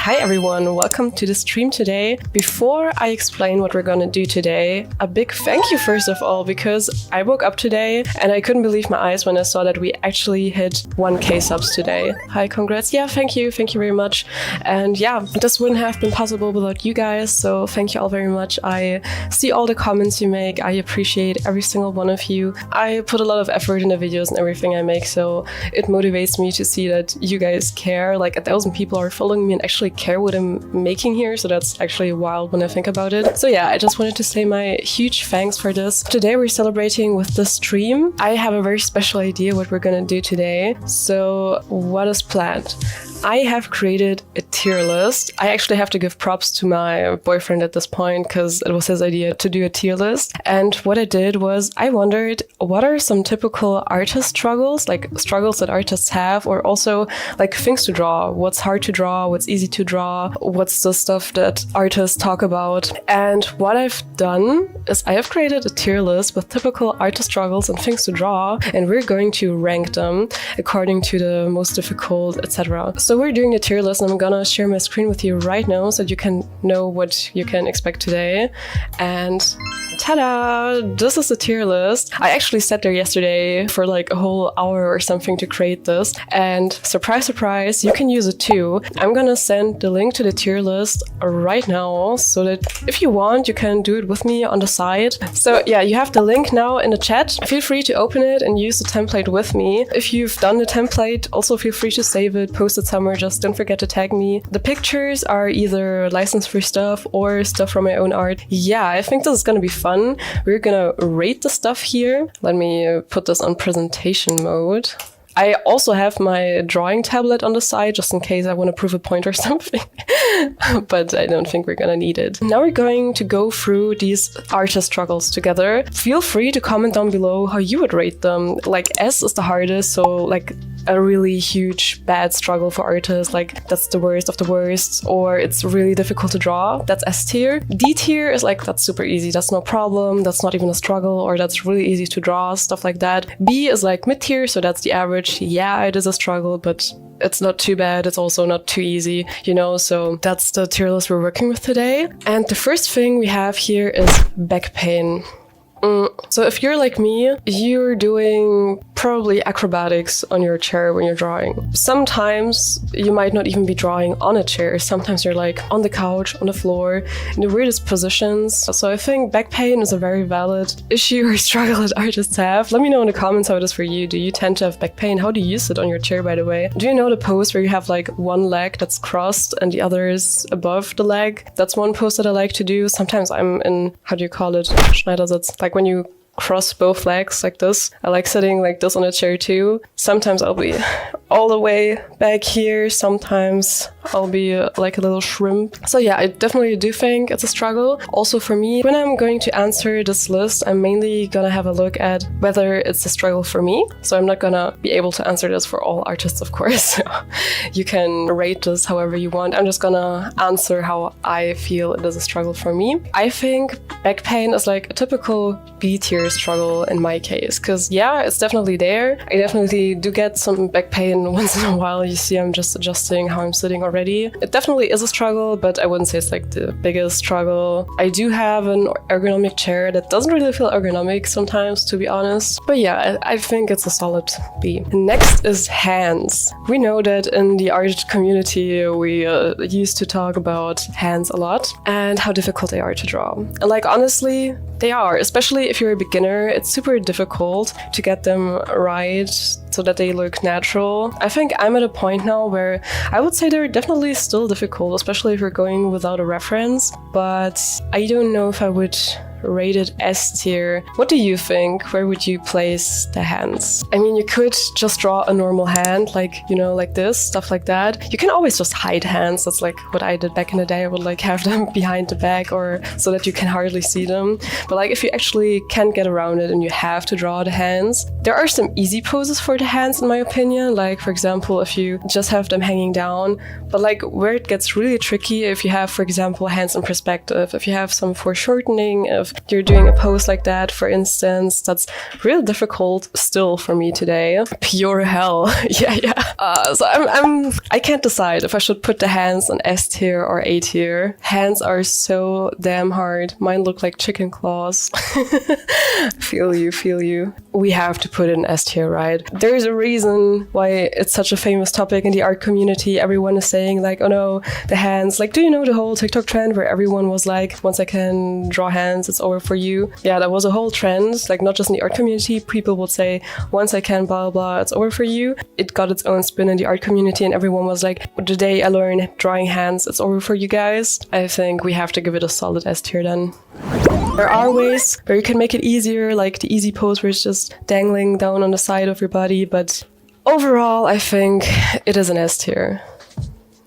Hi everyone, welcome to the stream today. Before I explain what we're gonna do today, a big thank you first of all, because I woke up today and I couldn't believe my eyes when I saw that we actually hit 1K subs today. Hi, congrats. Yeah, thank you very much. And yeah, this wouldn't have been possible without you guys, so thank you all very much. I see all the comments you make, I appreciate every single one of you. I put a lot of effort in the videos and everything I make, so it motivates me to see that you guys care. Like 1,000 people are following me and actually care what I'm making here, so that's actually wild when I think about it. So yeah, I just wanted to say my huge thanks for this. Today we're celebrating with the stream. I have a very special idea what we're gonna do today. So what is planned? I have created a tier list. I actually have to give props to my boyfriend at this point because it was his idea to do a tier list. And what I did was I wondered what are some typical artist struggles, like struggles that artists have, or also like things to draw. What's hard to draw? What's easy to draw? What's the stuff that artists talk about? And what I've done is I have created a tier list with typical artist struggles and things to draw, and we're going to rank them according to the most difficult, etc. So we're doing the tier list and I'm gonna share my screen with you right now so that you can know what you can expect today. And ta-da! This is the tier list. I actually sat there yesterday for like a whole hour or something to create this. And surprise, surprise, you can use it too. I'm gonna send the link to the tier list right now so that if you want, you can do it with me on the side. So yeah, you have the link now in the chat. Feel free to open it and use the template with me. If you've done the template, also feel free to save it, post it somewhere. Just don't forget to tag me. The pictures are either license-free stuff or stuff from my own art. Yeah, I think this is gonna be fun. We're gonna rate the stuff here. Let me put this on presentation mode. I also have my drawing tablet on the side just in case I want to prove a point or something, but I don't think we're gonna need it. Now we're going to go through these artist struggles together. Feel free to comment down below how you would rate them. Like S is the hardest, so like a really huge bad struggle for artists, like that's the worst of the worst, or it's really difficult to draw, that's S tier. D tier is like, that's super easy, that's no problem, that's not even a struggle, or that's really easy to draw, stuff like that. B is like mid tier, so that's the average. Yeah, it is a struggle, but it's not too bad, it's also not too easy, you know, so that's the tier list we're working with today. And the first thing we have here is back pain. So if you're like me, you're doing probably acrobatics on your chair when you're drawing. Sometimes you might not even be drawing on a chair. Sometimes you're like on the couch, on the floor, in the weirdest positions. So I think back pain is a very valid issue or struggle that artists have. Let me know in the comments how it is for you. Do you tend to have back pain? How do you sit on your chair, by the way? Do you know the pose where you have like one leg that's crossed and the other is above the leg? That's one pose that I like to do. Sometimes I'm in, how do you call it? Schneidersitz. Like when you cross both legs like this. I like sitting like this on a chair too. Sometimes I'll be all the way back here. Sometimes I'll be like a little shrimp. So yeah, I definitely do think it's a struggle. Also for me, when I'm going to answer this list, I'm mainly gonna have a look at whether it's a struggle for me. So I'm not gonna be able to answer this for all artists, of course. So you can rate this however you want. I'm just gonna answer how I feel it is a struggle for me. I think back pain is like a typical B tier struggle in my case, because yeah, it's definitely there. I definitely do get some back pain once in a while. You see I'm just adjusting how I'm sitting already. It definitely is a struggle, but I wouldn't say it's like the biggest struggle. I do have an ergonomic chair that doesn't really feel ergonomic sometimes, to be honest, but yeah, I think it's a solid B. Next is hands. We know that in the art community we used to talk about hands a lot and how difficult they are to draw. And like honestly, they are, especially if you're a beginner. It's super difficult to get them right so that they look natural. I think I'm at a point now where I would say they're definitely still difficult, especially if you're going without a reference, but I don't know if I would rated S tier. What do you think? Where would you place the hands? I mean, you could just draw a normal hand, like, you know, like this, stuff like that. You can always just hide hands. That's like what I did back in the day. I would like have them behind the back or so that you can hardly see them. But like if you actually can't get around it and you have to draw the hands, There are some easy poses for the hands in my opinion, like for example if you just have them hanging down, but like where it gets really tricky if you have, for example, hands in perspective, if you have some foreshortening, if you're doing a pose like that, for instance, that's real difficult still for me today. Pure hell. So I can't decide if I should put the hands on S tier or A tier. Hands are so damn hard. Mine look like chicken claws. Feel you. We have to put it in S tier, right? There is a reason why it's such a famous topic in the art community. Everyone is saying like, oh no, the hands. Like, do you know the whole TikTok trend where everyone was like, once I can draw hands, it's over for you? Yeah, that was a whole trend. Like, not just in the art community, people would say, once I can, blah, blah, it's over for you. It got its own spin in the art community and everyone was like, the day I learn drawing hands, it's over for you guys. I think we have to give it a solid S tier then. There are ways where you can make it easier, like the easy pose where it's just dangling down on the side of your body, but overall, I think it is an S tier.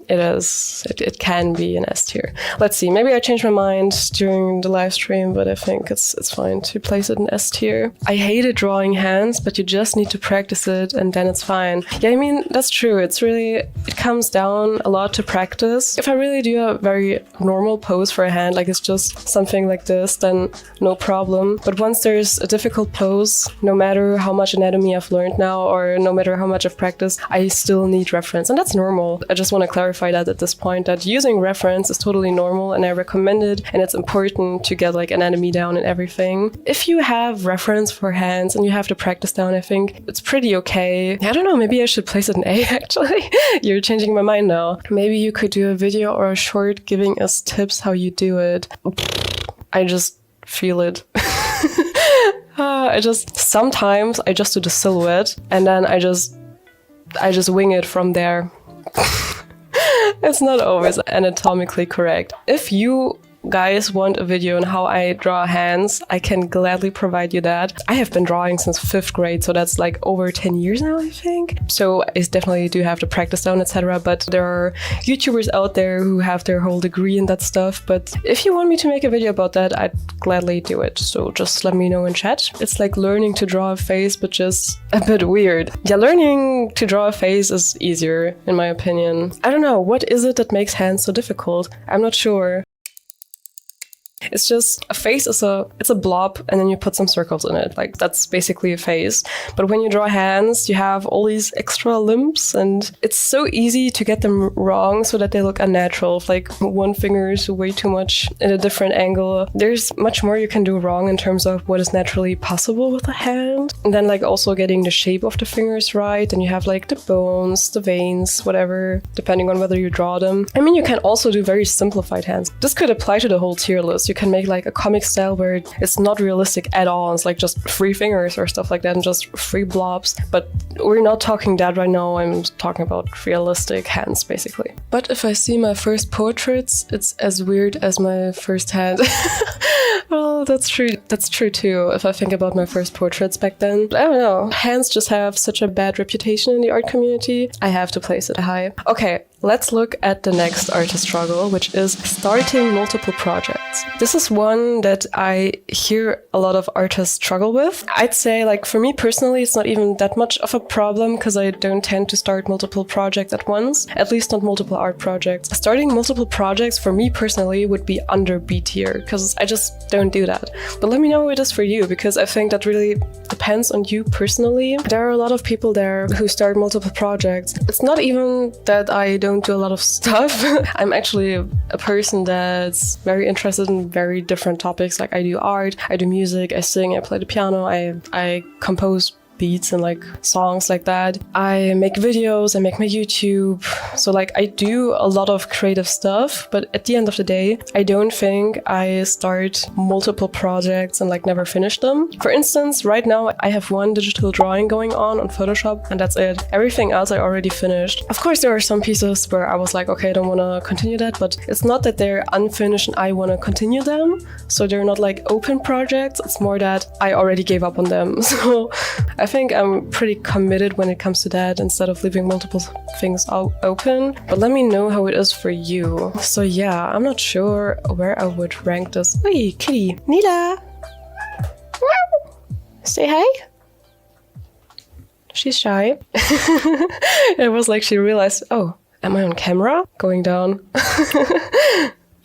It is. It can be an S tier. Let's see. Maybe I changed my mind during the live stream, but I think it's fine to place it in S tier. I hated drawing hands, but you just need to practice it and then it's fine. Yeah, I mean, that's true. It comes down a lot to practice. If I really do a very normal pose for a hand, like it's just something like this, then no problem. But once there's a difficult pose, no matter how much anatomy I've learned now or no matter how much I've practiced, I still need reference. And that's normal. I just want to clarify that at this point, that using reference is totally normal and I recommend it, and it's important to get like anatomy down and everything. If you have reference for hands and you have to practice down, I think it's pretty okay. I don't know, maybe I should place it in A actually. You're changing my mind now. Maybe you could do a video or a short giving us tips how you do it. I just feel it. Sometimes I just do the silhouette and then I just wing it from there. It's not always anatomically correct. If you guys want a video on how I draw hands, I can gladly provide you that. I have been drawing since 5th grade, so that's like over 10 years now, I think. So I definitely do have to practice down, etc. But there are YouTubers out there who have their whole degree in that stuff. But if you want me to make a video about that, I'd gladly do it. So just let me know in chat. It's like learning to draw a face, but just a bit weird. Yeah, learning to draw a face is easier, in my opinion. I don't know, what is it that makes hands so difficult? I'm not sure. It's just a face it's a blob and then you put some circles in it. Like that's basically a face. But when you draw hands, you have all these extra limbs and it's so easy to get them wrong so that they look unnatural. If like one finger is way too much in a different angle, there's much more you can do wrong in terms of what is naturally possible with a hand. And then like also getting the shape of the fingers right, and you have like the bones, the veins, whatever, depending on whether you draw them. I mean, you can also do very simplified hands. This could apply to the whole tier list. You can make like a comic style where it's not realistic at all. It's like just 3 fingers or stuff like that and just 3 blobs. But we're not talking that right now. I'm talking about realistic hands, basically. But if I see my first portraits, it's as weird as my first hand. Well, that's true. That's true too, if I think about my first portraits back then. I don't know. Hands just have such a bad reputation in the art community. I have to place it high. Okay, let's look at the next artist struggle, which is starting multiple projects. This is one that I hear a lot of artists struggle with. I'd say, like, for me personally, it's not even that much of a problem because I don't tend to start multiple projects at once, at least not multiple art projects. Starting multiple projects for me personally would be under B tier because I just don't do that. But let me know how it is for you, because I think that really depends on you personally. There are a lot of people there who start multiple projects. It's not even that I don't do a lot of stuff. I'm actually a person that's very interested in very different topics. Like I do art, I do music, I sing, I play the piano, I compose beats and like songs like that. I make videos, I make my YouTube. So like I do a lot of creative stuff, but at the end of the day, I don't think I start multiple projects and like never finish them. For instance, right now I have one digital drawing going on Photoshop and that's it. Everything else I already finished. Of course, there are some pieces where I was like, okay, I don't want to continue that, but it's not that they're unfinished and I want to continue them. So they're not like open projects. It's more that I already gave up on them. So I think I'm pretty committed when it comes to that instead of leaving multiple things open. But let me know how it is for you. So yeah, I'm not sure where I would rank this. Hey, kitty. Nila! Say hi. She's shy. It was like she realized, oh, am I on camera? Going down.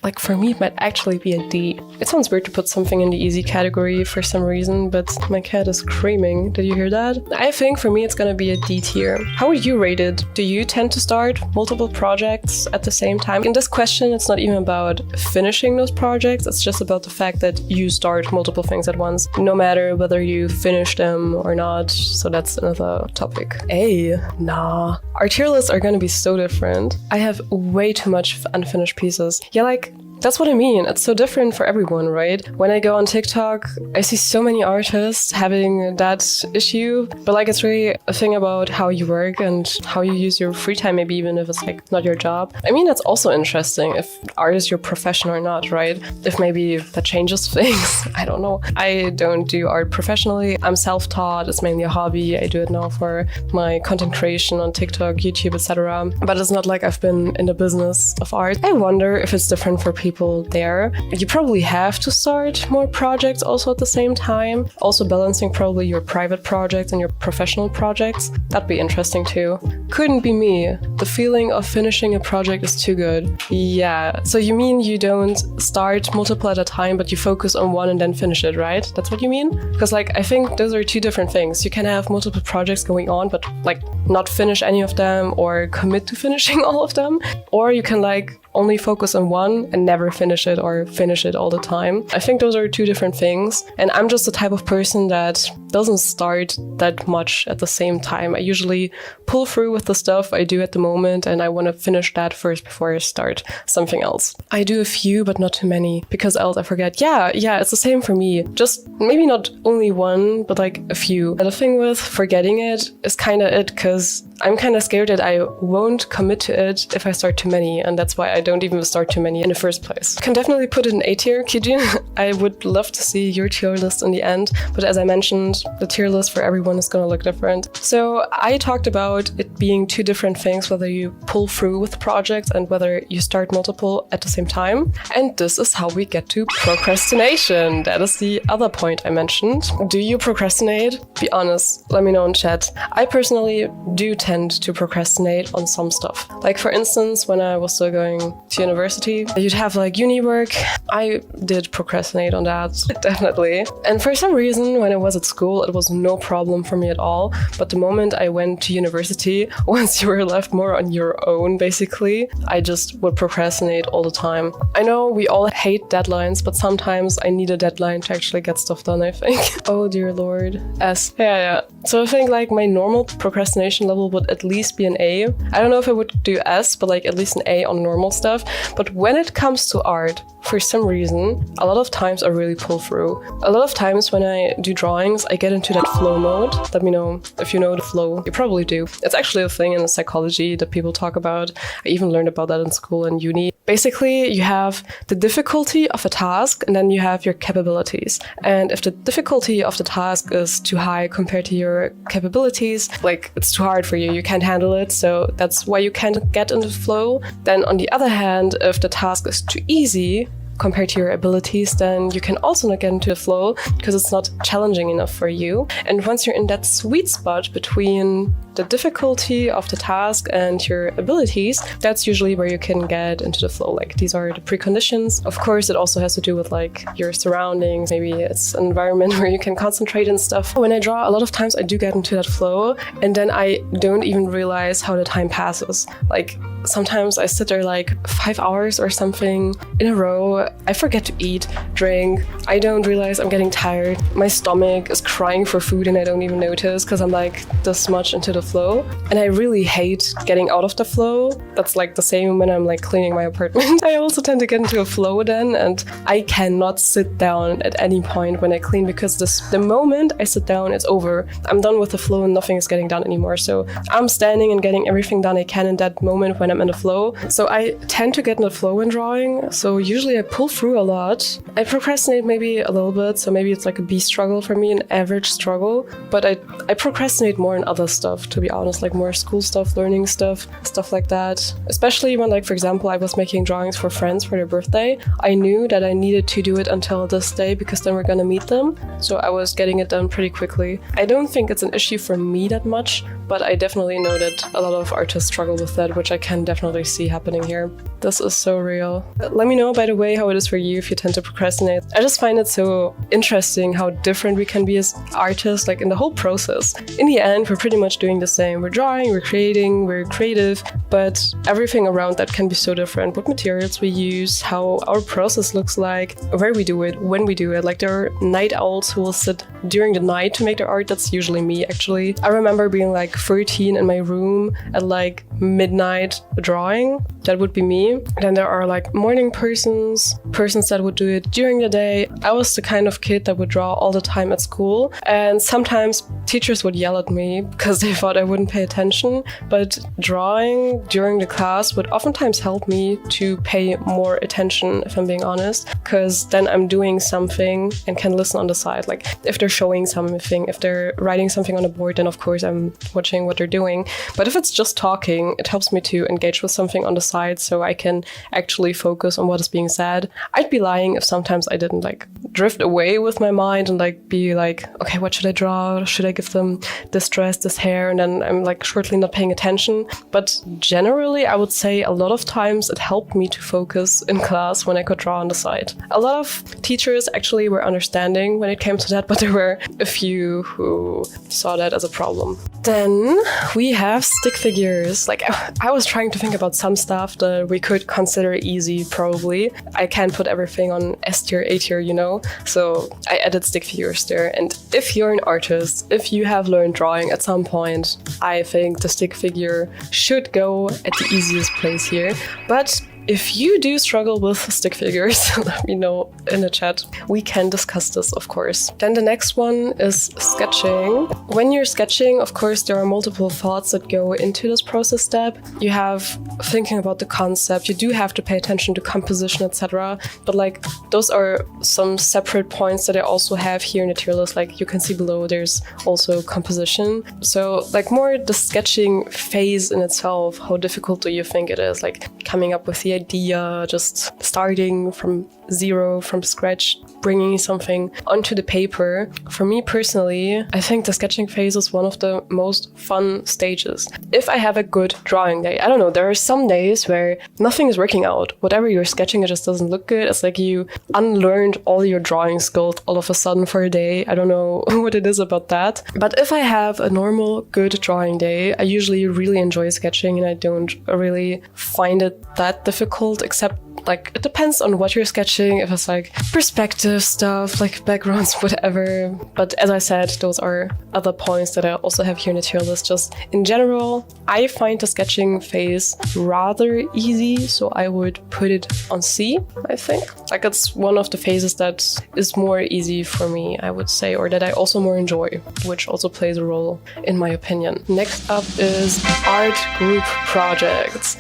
Like for me, it might actually be a D. It sounds weird to put something in the easy category for some reason, but my cat is screaming. Did you hear that? I think for me, it's gonna be a D tier. How would you rate it? Do you tend to start multiple projects at the same time? In this question, it's not even about finishing those projects. It's just about the fact that you start multiple things at once, no matter whether you finish them or not. So that's another topic. A, nah. Our tier lists are gonna be so different. I have way too much unfinished pieces. Yeah, like, that's what I mean. It's so different for everyone, right? When I go on TikTok, I see so many artists having that issue. But like, it's really a thing about how you work and how you use your free time, maybe even if it's like not your job. I mean, that's also interesting if art is your profession or not, right? If maybe that changes things. I don't know. I don't do art professionally. I'm self-taught. It's mainly a hobby. I do it now for my content creation on TikTok, YouTube, etc. But it's not like I've been in the business of art. I wonder if it's different for people there. You probably have to start more projects also at the same time. Also balancing probably your private projects and your professional projects. That'd be interesting too. Couldn't be me. The feeling of finishing a project is too good. Yeah. So you mean you don't start multiple at a time, but you focus on one and then finish it, right? That's what you mean? Because like, I think those are two different things. You can have multiple projects going on, but like not finish any of them or commit to finishing all of them. Or you can like only focus on one and never finish it or finish it all the time. I think those are two different things. And I'm just the type of person that doesn't start that much at the same time. I usually pull through with the stuff I do at the moment and I want to finish that first before I start something else. I do a few, but not too many because else I forget. Yeah, it's the same for me. Just maybe not only one, but like a few. And the thing with forgetting it is kind of it because I'm kind of scared that I won't commit to it if I start too many. And that's why I don't even start too many in the first place. Can definitely put it in A tier, Kijin. I would love to see your tier list in the end, but as I mentioned, the tier list for everyone is gonna look different. So I talked about it being two different things, whether you pull through with projects and whether you start multiple at the same time. And this is how we get to procrastination. That is the other point I mentioned. Do you procrastinate? Be honest, let me know in chat. I personally do tend to procrastinate on some stuff. Like for instance, when I was still going to university, you'd have like uni work. I did procrastinate on that, definitely. And for some reason, when I was at school, it was no problem for me at all. But the moment I went to university, once you were left more on your own, basically, I just would procrastinate all the time. I know we all hate deadlines, but sometimes I need a deadline to actually get stuff done, I think. Oh dear Lord. S. Yeah. So I think like my normal procrastination level would at least be an A. I don't know if I would do S, but like at least an A on normal stuff. But when it comes to art, for some reason, a lot of times I really pull through. A lot of times when I do drawings, I get into that flow mode. Let me know if you know the flow. You probably do. It's actually a thing in psychology that people talk about. I even learned about that in school and uni. Basically, you have the difficulty of a task and then you have your capabilities. And if the difficulty of the task is too high compared to your capabilities, like it's too hard for you, you can't handle it, so that's why you can't get into the flow. Then on the other hand, if the task is too easy compared to your abilities, then you can also not get into the flow because it's not challenging enough for you. And once you're in that sweet spot between the difficulty of the task and your abilities, that's usually where you can get into the flow. Like these are the preconditions. Of course, it also has to do with like your surroundings. Maybe it's an environment where you can concentrate and stuff. When I draw, a lot of times I do get into that flow and then I don't even realize how the time passes. Like sometimes I sit there like 5 hours or something in a row. I forget to eat, drink. I don't realize I'm getting tired. My stomach is crying for food and I don't even notice because I'm like this much into the flow. And I really hate getting out of the flow. That's like the same when I'm like cleaning my apartment. I also tend to get into a flow then, and I cannot sit down at any point when I clean because the moment I sit down, it's over. I'm done with the flow and nothing is getting done anymore. So I'm standing and getting everything done I can in that moment when I'm in the flow. So I tend to get in the flow when drawing. So usually I pull through a lot. I procrastinate maybe a little bit. So maybe it's like a B struggle for me, an average struggle. But I procrastinate more in other stuff to be honest, like more school stuff, learning stuff like that. Especially when, like, for example, I was making drawings for friends for their birthday. I knew that I needed to do it until this day because then we're gonna meet them. So I was getting it done pretty quickly. I don't think it's an issue for me that much, but I definitely know that a lot of artists struggle with that, which I can definitely see happening here. This is so real. Let me know, by the way, how it is for you if you tend to procrastinate. I just find it so interesting how different we can be as artists, like in the whole process. In the end, we're pretty much doing the same. We're drawing, we're creating, we're creative, but everything around that can be so different. What materials we use, how our process looks like, where we do it, when we do it. Like, there are night owls who will sit during the night to make their art. That's usually me, actually. I remember being like 13 in my room at like midnight drawing. That would be me. Then there are like morning persons that would do it during the day. I was the kind of kid that would draw all the time at school, and sometimes teachers would yell at me because they thought I wouldn't pay attention, but drawing during the class would oftentimes help me to pay more attention, if I'm being honest, because then I'm doing something and can listen on the side. Like, if they're showing something, if they're writing something on the board, then of course I'm watching what they're doing. But if it's just talking, it helps me to engage with something on the side so I can actually focus on what is being said. I'd be lying if sometimes I didn't like drift away with my mind and like be like, okay, what should I draw? Should I give them this dress, this hair? And then I'm like shortly not paying attention. But generally, I would say a lot of times it helped me to focus in class when I could draw on the side. A lot of teachers actually were understanding when it came to that, but there were a few who saw that as a problem. Then we have stick figures. Like, I was trying to think about some stuff that we could consider easy, probably. I can't put everything on S tier, A tier, you know? So I added stick figures there. And if you're an artist, if you have learned drawing at some point, I think the stick figure should go at the easiest place here. But if you do struggle with stick figures, let me know in the chat. We can discuss this, of course. Then the next one is sketching. When you're sketching, of course, there are multiple thoughts that go into this process step. You have thinking about the concept. You do have to pay attention to composition, etc. But like, those are some separate points that I also have here in the tier list. Like, you can see below, there's also composition. So like, more the sketching phase in itself, how difficult do you think it is? Like, coming up with the idea, just starting from zero, from scratch, bringing something onto the paper. For me personally, I think the sketching phase is one of the most fun stages. If I have a good drawing day, I don't know, there are some days where nothing is working out. Whatever you're sketching, it just doesn't look good. It's like you unlearned all your drawing skills all of a sudden for a day. I don't know what it is about that. But if I have a normal, good drawing day, I usually really enjoy sketching and I don't really find it that difficult, except like, it depends on what you're sketching, if it's like perspective stuff, like backgrounds, whatever. But as I said, those are other points that I also have here in the tier list. Just in general, I find the sketching phase rather easy, so I would put it on C, I think. Like, it's one of the phases that is more easy for me, I would say, or that I also more enjoy, which also plays a role in my opinion. Next up is art group projects.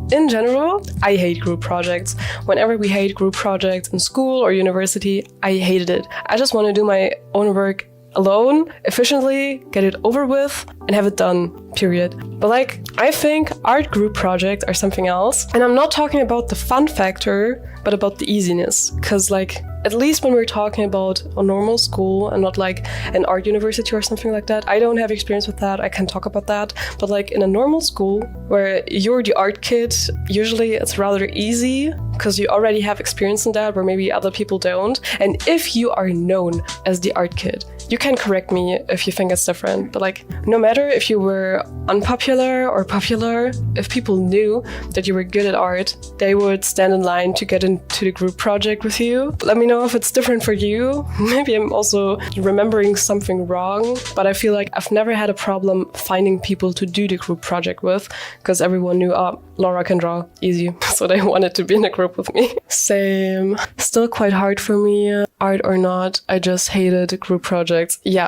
In general, I hate group projects. Whenever we hate group projects in school or university, I hated it. I just want to do my own work alone, efficiently, get it over with, and have it done, period. But like, I think art group projects are something else. And I'm not talking about the fun factor, but about the easiness. Because like, at least when we're talking about a normal school and not like an art university or something like that, I don't have experience with that, I can talk about that. But like, in a normal school where you're the art kid, usually it's rather easy because you already have experience in that where maybe other people don't. And if you are known as the art kid, you can correct me if you think it's different, but like, no matter if you were unpopular or popular, if people knew that you were good at art, they would stand in line to get into the group project with you. Let me know if it's different for you. Maybe I'm also remembering something wrong, but I feel like I've never had a problem finding people to do the group project with, because everyone knew, oh, Laura can draw, easy. So they wanted to be in a group with me. Same. Still quite hard for me. Art or not, I just hated group projects. Yeah.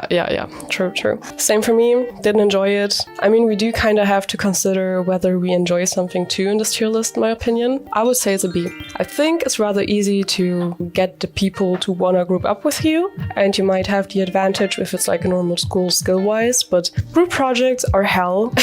True. Same for me. Didn't enjoy it. I mean, we do kind of have to consider whether we enjoy something too in this tier list, in my opinion. I would say it's a B. I think it's rather easy to get the people to want to group up with you, and you might have the advantage if it's like a normal school skill-wise, but group projects are hell,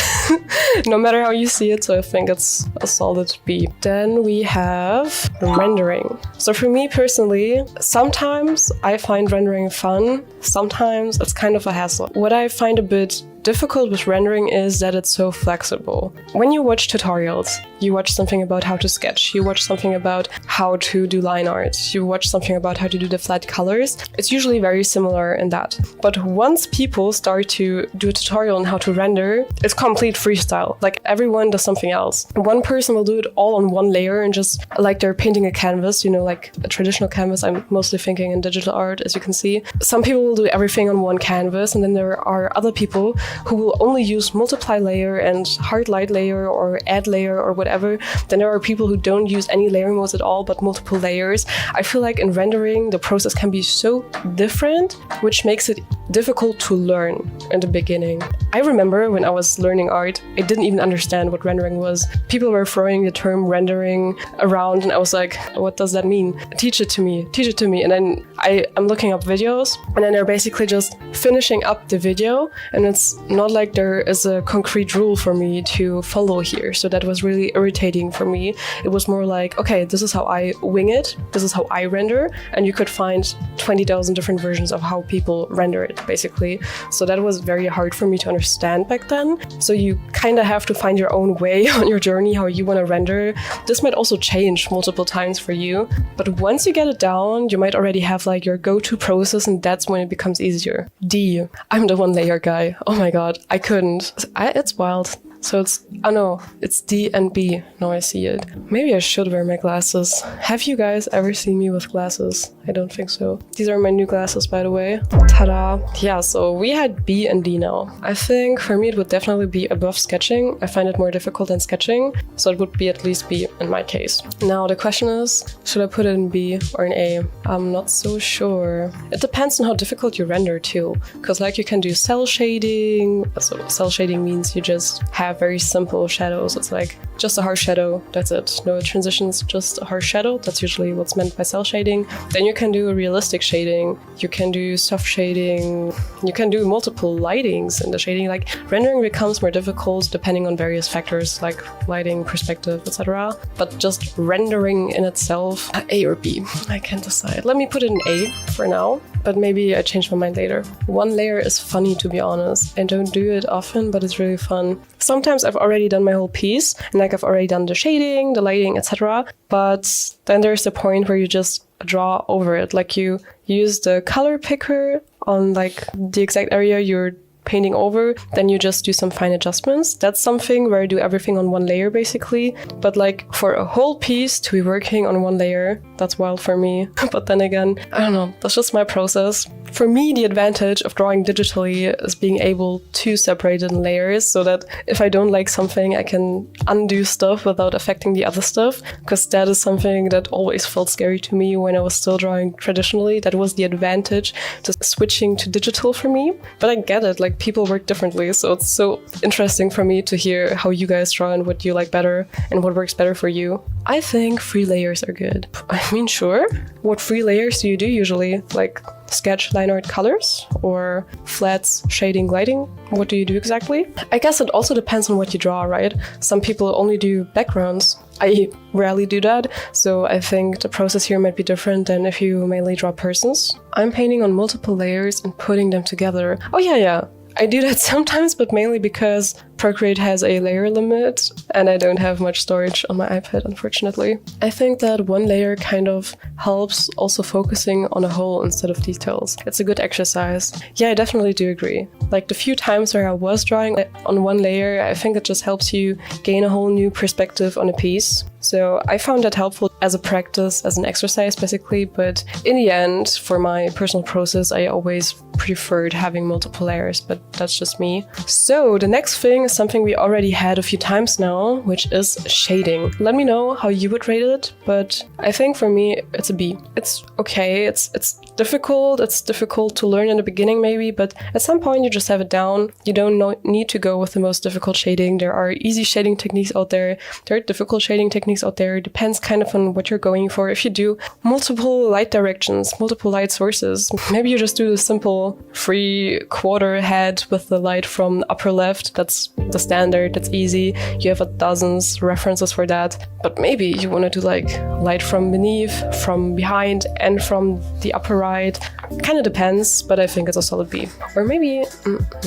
no matter how you see it, so I think it's a solid B. Then we have rendering. So for me personally, sometimes I find rendering fun, sometimes it's kind of a hassle. What I find a bit difficult with rendering is that it's so flexible. When you watch tutorials, you watch something about how to sketch, you watch something about how to do line art, you watch something about how to do the flat colors. It's usually very similar in that. But once people start to do a tutorial on how to render, it's complete freestyle. Like everyone does something else. One person will do it all on one layer and just like they're painting a canvas, you know, like a traditional canvas. I'm mostly thinking in digital art, as you can see. Some people will do everything on one canvas, and then there are other people who will only use multiply layer and hard light layer or add layer or whatever. Then there are people who don't use any layering modes at all, but multiple layers. I feel like in rendering, the process can be so different, which makes it difficult to learn in the beginning. I remember when I was learning art, I didn't even understand what rendering was. People were throwing the term rendering around, and I was like, what does that mean? Teach it to me. And then I'm looking up videos, and then they're basically just finishing up the video, and it's not like there is a concrete rule for me to follow here. So that was really irritating for me. It was more like, okay, this is how I wing it, this is how I render, and you could find 20,000 different versions of how people render it, basically. So that was very hard for me to understand back then. So you kind of have to find your own way on your journey, how you want to render. This might also change multiple times for you, but once you get it down, you might already have like your go-to process, and that's when it becomes easier. D. I'm the one layer guy. Oh my god, I couldn't. It's wild. So it's D and B. Now I see it. Maybe I should wear my glasses. Have you guys ever seen me with glasses? I don't think so. These are my new glasses, by the way. Ta-da! Yeah, so we had B and D now. I think for me it would definitely be above sketching. I find it more difficult than sketching, so it would be at least B in my case. Now the question is, should I put it in B or in A? I'm not so sure. It depends on how difficult you render too, because like you can do cell shading. So cell shading means you just have very simple shadows. It's like just a harsh shadow, that's it. No transitions, just a harsh shadow. That's usually what's meant by cell shading. Then you can do realistic shading, you can do soft shading, you can do multiple lightings in the shading. Like rendering becomes more difficult depending on various factors like lighting, perspective, etc. But just rendering in itself, A or B, I can't decide. Let me put it in A for now, but maybe I change my mind later. One layer is funny, to be honest. I don't do it often, but it's really fun. Sometimes I've already done my whole piece, and like I've already done the shading, the lighting, etc. But then there's the point where you just draw over it. Like you use the color picker on like the exact area you're painting over, then you just do some fine adjustments. That's something where I do everything on one layer basically. But like for a whole piece to be working on one layer, that's wild for me. But then again, I don't know, that's just my process. For me, the advantage of drawing digitally is being able to separate it in layers so that if I don't like something, I can undo stuff without affecting the other stuff, because that is something that always felt scary to me when I was still drawing traditionally. That was the advantage to switching to digital for me. But I get it, like people work differently, so it's so interesting for me to hear how you guys draw and what you like better and what works better for you. I think 3 layers are good. I mean, sure. What 3 layers do you do usually? Like sketch, line art, colors, or flats, shading, lighting? What do you do exactly? I guess it also depends on what you draw, right? Some people only do backgrounds. I rarely do that, so I think the process here might be different than if you mainly draw persons. I'm painting on multiple layers and putting them together. Oh yeah. I do that sometimes, but mainly because Procreate has a layer limit and I don't have much storage on my iPad, unfortunately. I think that one layer kind of helps also focusing on a whole instead of details. It's a good exercise. Yeah, I definitely do agree. Like the few times where I was drawing on one layer, I think it just helps you gain a whole new perspective on a piece. So I found that helpful as a practice, as an exercise basically, but in the end, for my personal process, I always preferred having multiple layers, but that's just me. So the next thing is something we already had a few times now, which is shading. Let me know how you would rate it, but I think for me it's a B. It's okay, it's difficult. It's difficult to learn in the beginning maybe, but at some point you just have it down. You don't need to go with the most difficult shading. There are easy shading techniques out there. There are difficult shading techniques out there. It depends kind of on what you're going for. If you do multiple light directions, multiple light sources, maybe you just do the simple 3/4 head with the light from upper left. That's the standard. That's easy. You have dozens references for that. But maybe you want to do like light from beneath, from behind, and from the upper right. Kind of depends, but I think it's a solid B. Or maybe,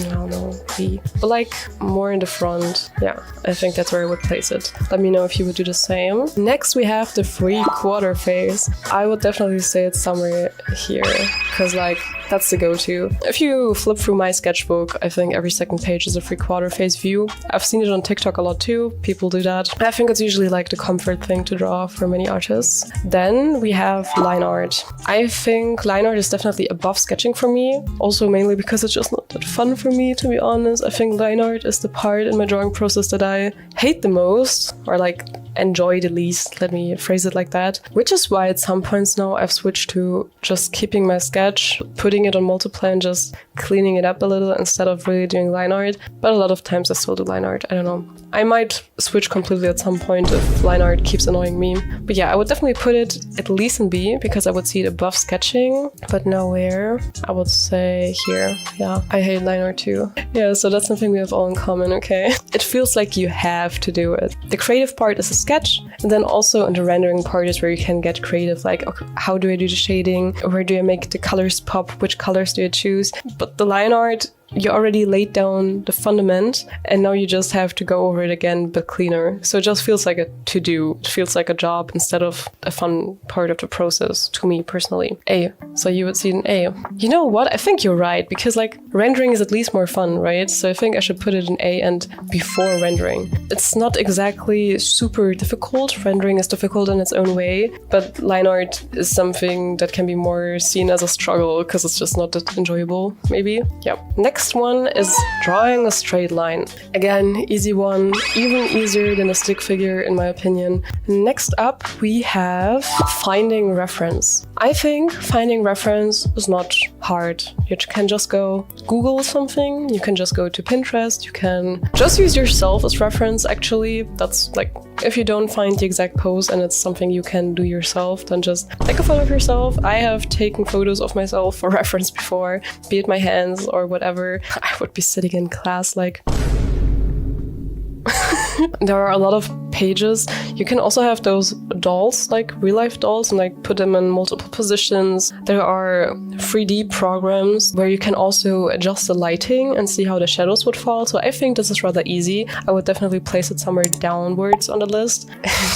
no, B. But like more in the front. Yeah, I think that's where I would place it. Let me know if you would do the same. Next, we have the 3/4 phase. I would definitely say it's somewhere here, because like that's the go-to. If you flip through my sketchbook, I think every second page is a 3/4 phase view. I've seen it on TikTok a lot too. People do that. I think it's usually like the comfort thing to draw for many artists. Then we have line art. I think line art is definitely above sketching for me. Also mainly because it's just not that fun for me, to be honest. I think line art is the part in my drawing process that I hate the most, or like enjoy the least, let me phrase it like that. Which is why at some points now I've switched to just keeping my sketch, putting it on multiply and just cleaning it up a little instead of really doing line art. But a lot of times I still do line art. I don't know. I might switch completely at some point if line art keeps annoying me. But yeah, I would definitely put it at least in B because I would see it above sketching, but nowhere. I would say here. Yeah, I hate line art too. Yeah, so that's something we have all in common, okay? It feels like you have to do it. The creative part is a sketch, and then also in the rendering part is where you can get creative, like, okay, how do I do the shading? Where do I make the colors pop? Which colors do I choose? But the line art, you already laid down the fundament and now you just have to go over it again, but cleaner. So it just feels like a to-do. It feels like a job instead of a fun part of the process to me personally. A. So you would see an A. You know what? I think you're right, because like rendering is at least more fun, right? So I think I should put it in A and before rendering. It's not exactly super difficult. Rendering is difficult in its own way, but line art is something that can be more seen as a struggle because it's just not that enjoyable, maybe. Yeah. Next one is drawing a straight line. Again, easy one, even easier than a stick figure in my opinion. Next up, we have finding reference. I think finding reference is not hard. You can just go Google something, you can just go to Pinterest, you can just use yourself as reference actually. That's like, if you don't find the exact pose and it's something you can do yourself, then just take a photo of yourself. I have taken photos of myself for reference before, be it my hands or whatever. I would be sitting in class like... There are a lot of pages. You can also have those dolls, like real life dolls, and like put them in multiple positions. There are 3D programs where you can also adjust the lighting and see how the shadows would fall. So I think this is rather easy. I would definitely place it somewhere downwards on the list.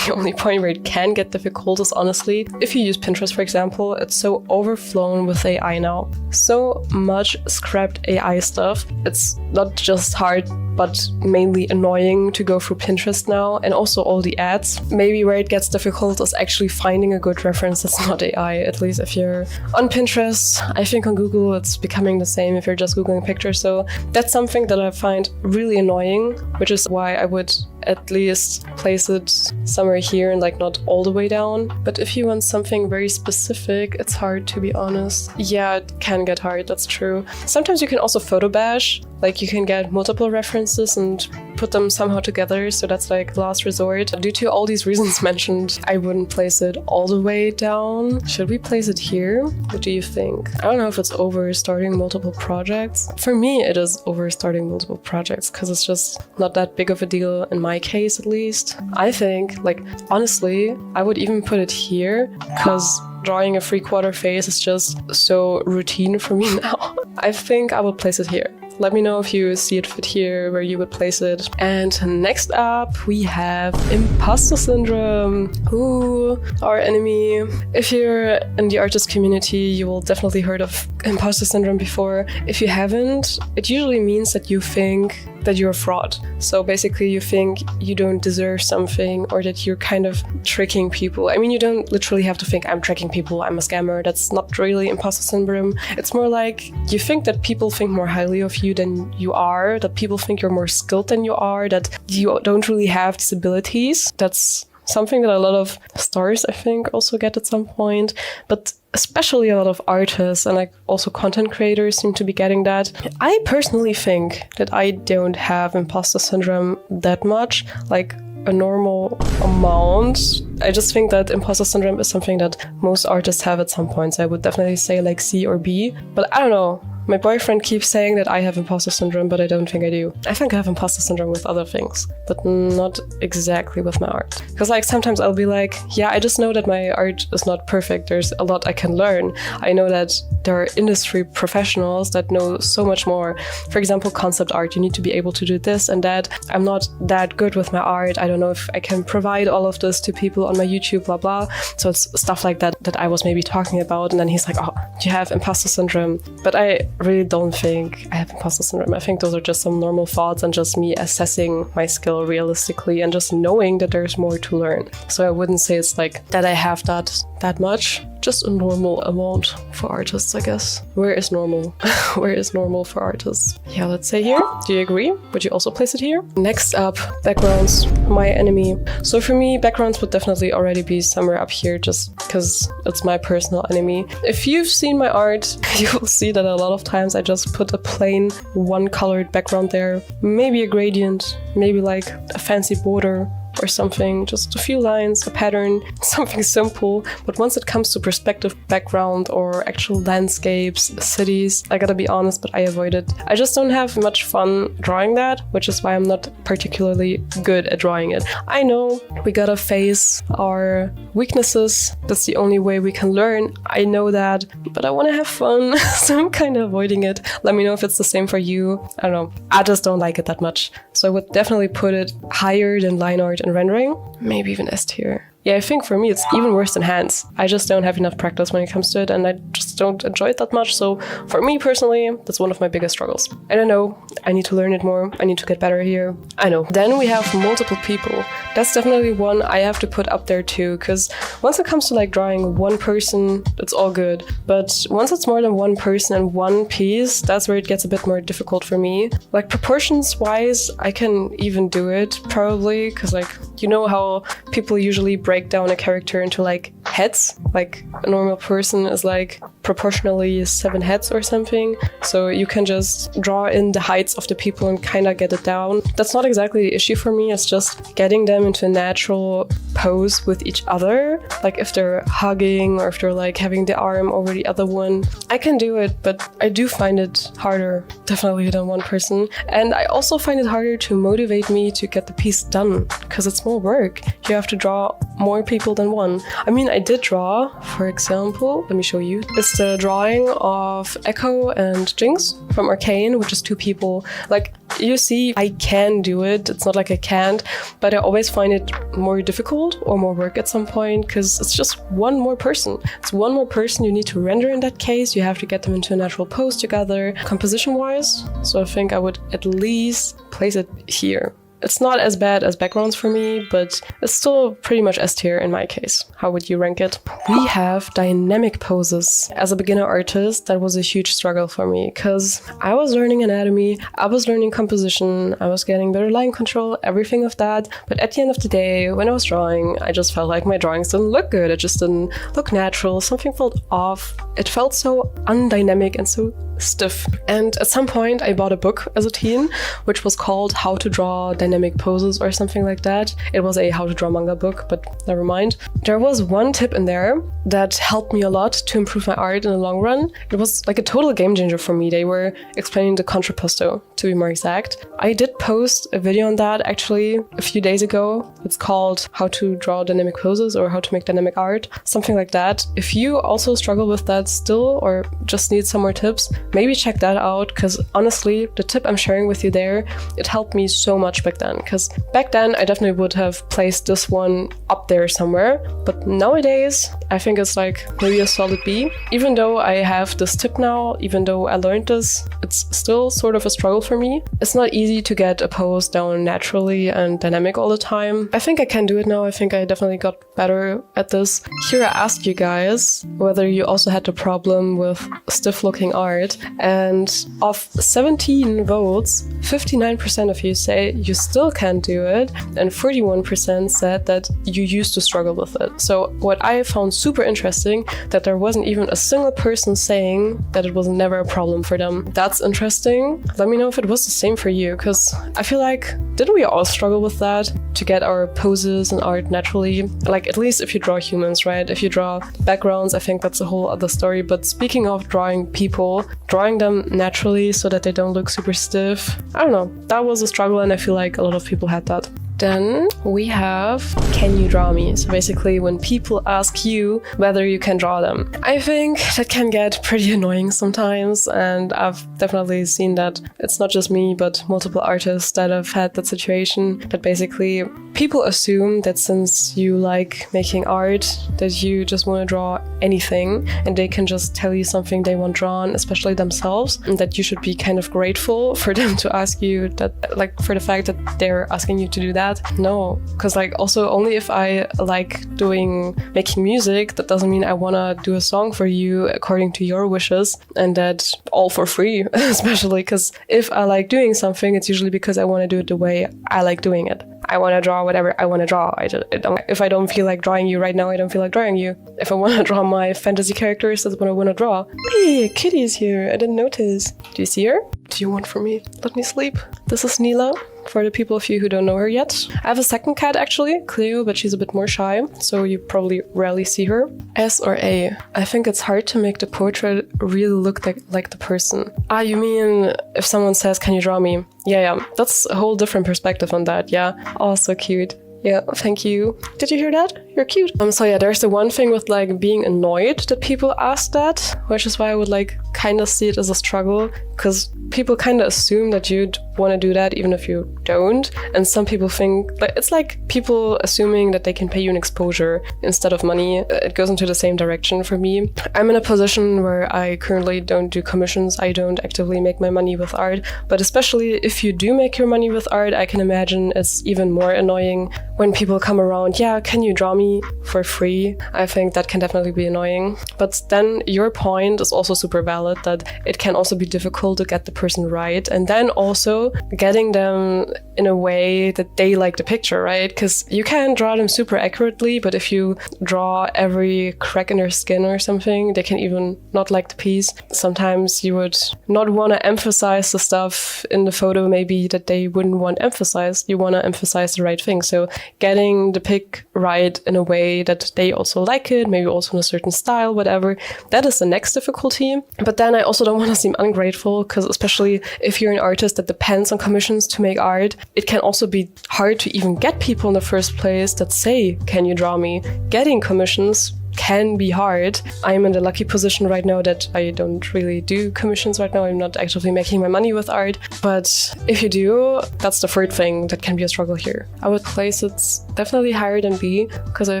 The only point where it can get difficult is honestly, if you use Pinterest, for example, it's so overflown with AI now. So much scrapped AI stuff. It's not just hard, but mainly annoying to go through Pinterest now, and also all the ads. Maybe where it gets difficult is actually finding a good reference that's not AI, at least if you're on Pinterest. I think on Google it's becoming the same if you're just Googling pictures, so that's something that I find really annoying, which is why I would at least place it somewhere here and like not all the way down. But if you want something very specific, it's hard, to be honest. Yeah, it can get hard, that's true. Sometimes you can also photo bash, like you can get multiple references and put them somehow together, so that's like last resort. Due to all these reasons mentioned, I wouldn't place it all the way down. Should we place it here? What do you think? I don't know if it's over starting multiple projects. For me, it is over starting multiple projects because it's just not that big of a deal in my case, at least. I think, like, honestly, I would even put it here because drawing a 3/4 face is just so routine for me now. I think I would place it here. Let me know if you see it fit here, where you would place it. And next up, we have Impostor Syndrome. Ooh, our enemy. If you're in the artist community, you will definitely heard of Impostor Syndrome before. If you haven't, it usually means that you think that you're a fraud. So basically you think you don't deserve something, or that you're kind of tricking people. I mean, you don't literally have to think I'm tricking people, I'm a scammer. That's not really Impostor Syndrome. It's more like you think that people think more highly of you you than you are, that people think you're more skilled than you are, that you don't really have these abilities. That's something that a lot of stars, I think, also get at some point. But especially a lot of artists and like also content creators seem to be getting that. I personally think that I don't have imposter syndrome that much, like a normal amount. I just think that imposter syndrome is something that most artists have at some point. So I would definitely say like C or B. But I don't know. My boyfriend keeps saying that I have imposter syndrome, but I don't think I do. I think I have imposter syndrome with other things, but not exactly with my art. Because like sometimes I'll be like, yeah, I just know that my art is not perfect. There's a lot I can learn. I know that there are industry professionals that know so much more. For example, concept art, you need to be able to do this and that. I'm not that good with my art. I don't know if I can provide all of this to people on my YouTube, blah, blah. So it's stuff like that that I was maybe talking about. And then he's like, oh, you have imposter syndrome. But I really don't think I have imposter syndrome. I think those are just some normal thoughts and just me assessing my skill realistically and just knowing that there's more to learn. So I wouldn't say it's like that I have that much. Just a normal amount for artists, I guess. Where is normal? Where is normal for artists? Yeah, let's say here. Do you agree? Would you also place it here? Next up, backgrounds, my enemy. So for me, backgrounds would definitely already be somewhere up here just because it's my personal enemy. If you've seen my art, you will see that a lot of times I just put a plain one-colored background there. Maybe a gradient, maybe like a fancy border or something, just a few lines, a pattern, something simple. But once it comes to perspective background or actual landscapes, cities, I gotta be honest, but I avoid it. I just don't have much fun drawing that, which is why I'm not particularly good at drawing it. I know we gotta face our weaknesses. That's the only way we can learn. I know that, but I wanna have fun, so I'm kind of avoiding it. Let me know if it's the same for you. I don't know. I just don't like it that much. So I would definitely put it higher than line art and rendering, maybe even S tier. Yeah, I think for me it's even worse than hands. I just don't have enough practice when it comes to it and I just don't enjoy it that much. So for me personally, that's one of my biggest struggles. I don't know, I need to learn it more. I need to get better here. I know. Then we have multiple people. That's definitely one I have to put up there too, because once it comes to like drawing one person, it's all good. But once it's more than one person and one piece, that's where it gets a bit more difficult for me. Like proportions wise, I can even do it probably, because like, you know how people usually break down a character into like heads? Like a normal person is like proportionally 7 heads or something. So you can just draw in the heights of the people and kind of get it down. That's not exactly the issue for me. It's just getting them into a natural pose with each other. Like if they're hugging or if they're like having the arm over the other one. I can do it, but I do find it harder, definitely than one person. And I also find it harder to motivate me to get the piece done because it's more work. You have to draw more people than one. I mean, I did draw, for example, let me show you. It's the drawing of Echo and Jinx from Arcane, which is 2 people. Like, you see, I can do it. It's not like I can't, but I always find it more difficult or more work at some point because it's just one more person. It's one more person you need to render in that case. You have to get them into a natural pose together, composition-wise. So I think I would at least place it here. It's not as bad as backgrounds for me, but it's still pretty much S tier in my case. How would you rank it? We have dynamic poses. As a beginner artist, that was a huge struggle for me because I was learning anatomy, I was learning composition, I was getting better line control, everything of that. But at the end of the day, when I was drawing, I just felt like my drawings didn't look good. It just didn't look natural. Something felt off. It felt so undynamic and so stiff. And at some point I bought a book as a teen, which was called How to Draw Dynamic Poses or something like that. It was a how to draw manga book, but never mind. There was one tip in there that helped me a lot to improve my art in the long run. It was like a total game changer for me. They were explaining the contrapposto, to be more exact. I did post a video on that actually a few days ago. It's called How to Draw Dynamic Poses or How to Make Dynamic Art, something like that. If you also struggle with that still or just need some more tips, maybe check that out, because honestly, the tip I'm sharing with you there, it helped me so much back then, because back then I definitely would have placed this one up there somewhere, but nowadays I think it's like maybe a solid B. Even though I have this tip now, even though I learned this, it's still sort of a struggle for me. It's not easy to get a pose down naturally and dynamic all the time. I think I can do it now. I think I definitely got better at this. Here I asked you guys whether you also had the problem with stiff looking art, and of 17 votes, 59% of you say you still can't do it, and 41% said that you used to struggle with it. So what I found super interesting, that there wasn't even a single person saying that it was never a problem for them. That's interesting. Let me know if it was the same for you, because I feel like, didn't we all struggle with that? To get our poses and art naturally? Like, at least if you draw humans, right? If you draw backgrounds, I think that's a whole other story. But speaking of drawing people, drawing them naturally so that they don't look super stiff, I don't know. That was a struggle, and I feel like a lot of people had that. Then we have, can you draw me? So basically when people ask you whether you can draw them. I think that can get pretty annoying sometimes, and I've definitely seen that it's not just me, but multiple artists that have had that situation, that basically people assume that since you like making art, that you just want to draw anything, and they can just tell you something they want drawn, especially themselves, and that you should be kind of grateful for them to ask you that, like, for the fact that they're asking you to do that. No, because like also only if I like making music, that doesn't mean I want to do a song for you according to your wishes, and that all for free, especially because if I like doing something, it's usually because I want to do it the way I like doing it. I want to draw whatever I want to draw. If I don't feel like drawing you right now, I don't feel like drawing you. If I want to draw my fantasy characters, that's what I want to draw. Hey, Kitty is here. I didn't notice. Do you see her? Do you want from me? Let me sleep. This is Neela, for the people of you who don't know her yet. I have a second cat actually, Cleo, but she's a bit more shy, so you probably rarely see her. S or A? I think it's hard to make the portrait really look like the person. Ah, you mean if someone says, can you draw me? Yeah. That's a whole different perspective on that, yeah. Oh, so cute. Yeah, thank you. Did you hear that? You're cute. So yeah, there's the one thing with like being annoyed that people ask that, which is why I would like kind of see it as a struggle, because people kind of assume that you'd want to do that even if you don't. And some people think, like, it's like people assuming that they can pay you an exposure instead of money. It goes into the same direction for me. I'm in a position where I currently don't do commissions. I don't actively make my money with art, but especially if you do make your money with art, I can imagine it's even more annoying when people come around, yeah, can you draw me for free? I think that can definitely be annoying. But then your point is also super valid, that it can also be difficult to get the person right, and then also getting them in a way that they like the picture, right? Because you can draw them super accurately, but if you draw every crack in their skin or something, they can even not like the piece. Sometimes you would not want to emphasize the stuff in the photo maybe that they wouldn't want emphasized. You want to emphasize the right thing. So getting the pic right in a way that they also like it, maybe also in a certain style, whatever, that is the next difficulty. But then I also don't want to seem ungrateful, because especially if you're an artist that depends on commissions to make art, it can also be hard to even get people in the first place that say, can you draw me? Getting commissions can be hard. I'm in the lucky position right now that I don't really do commissions right now. I'm not actively making my money with art. But if you do, that's the third thing that can be a struggle here. I would place it definitely higher than B, because I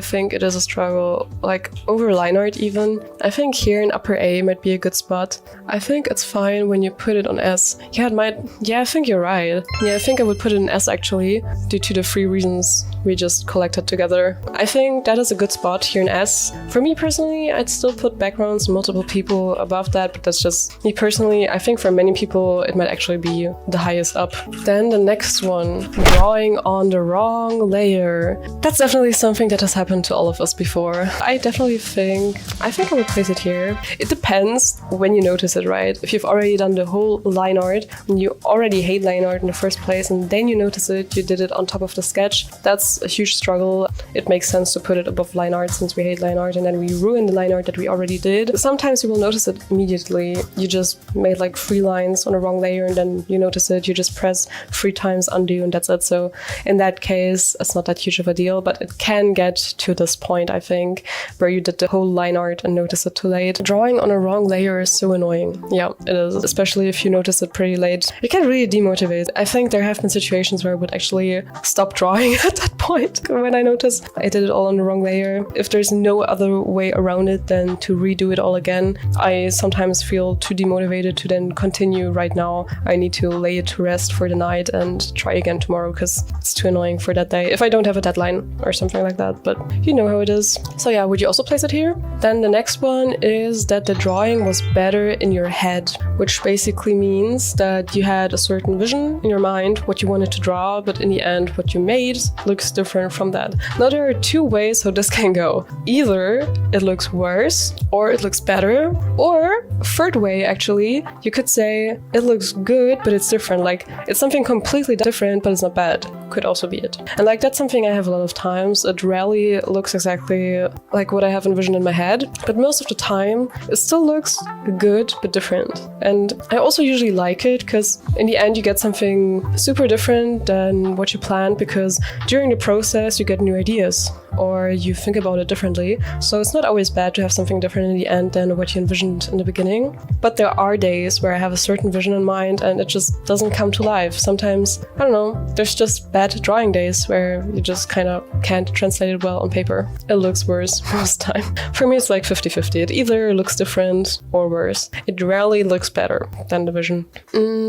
think it is a struggle, like over Lineart even. I think here in upper A might be a good spot. I think it's fine when you put it on S. Yeah, it might. Yeah, I think you're right. Yeah, I think I would put it in S actually, due to the 3 reasons we just collected together. I think that is a good spot here in S. For me personally, I'd still put backgrounds and multiple people above that, but that's just me personally. I think for many people, it might actually be the highest up. Then the next one, drawing on the wrong layer. That's definitely something that has happened to all of us before. I think I would place it here. It depends when you notice it, right? If you've already done the whole line art, and you already hate line art in the first place, and then you notice it, you did it on top of the sketch, that's it's a huge struggle, it makes sense to put it above line art since we hate line art, and then we ruin the line art that we already did. Sometimes you will notice it immediately. You just made like 3 lines on a wrong layer and then you notice it, you just press 3 times undo and that's it. So in that case, it's not that huge of a deal, but it can get to this point, I think, where you did the whole line art and notice it too late. Drawing on a wrong layer is so annoying. Yeah, it is, especially if you notice it pretty late. It can really demotivate. I think there have been situations where I would actually stop drawing at that point when I notice I did it all on the wrong layer. If there's no other way around it than to redo it all again, I sometimes feel too demotivated to then continue right now. I need to lay it to rest for the night and try again tomorrow because it's too annoying for that day if I don't have a deadline or something like that, but you know how it is. So yeah, would you also place it here? Then the next one is that the drawing was better in your head, which basically means that you had a certain vision in your mind, what you wanted to draw, but in the end what you made looks different from that. Now there are 2 ways how this can go. Either it looks worse or it looks better, or a third way actually, you could say it looks good but it's different, like it's something completely different but it's not bad. Could also be it. And like that's something I have a lot of times. It rarely looks exactly like what I have envisioned in my head, but most of the time it still looks good but different. And I also usually like it because in the end you get something super different than what you planned, because during the process you get new ideas or you think about it differently. So it's not always bad to have something different in the end than what you envisioned in the beginning. But there are days where I have a certain vision in mind and it just doesn't come to life. Sometimes, I don't know, there's just bad drawing days where you just kind of can't translate it well on paper. It looks worse most time. For me, it's like 50-50. It either looks different or worse. It rarely looks better than the vision.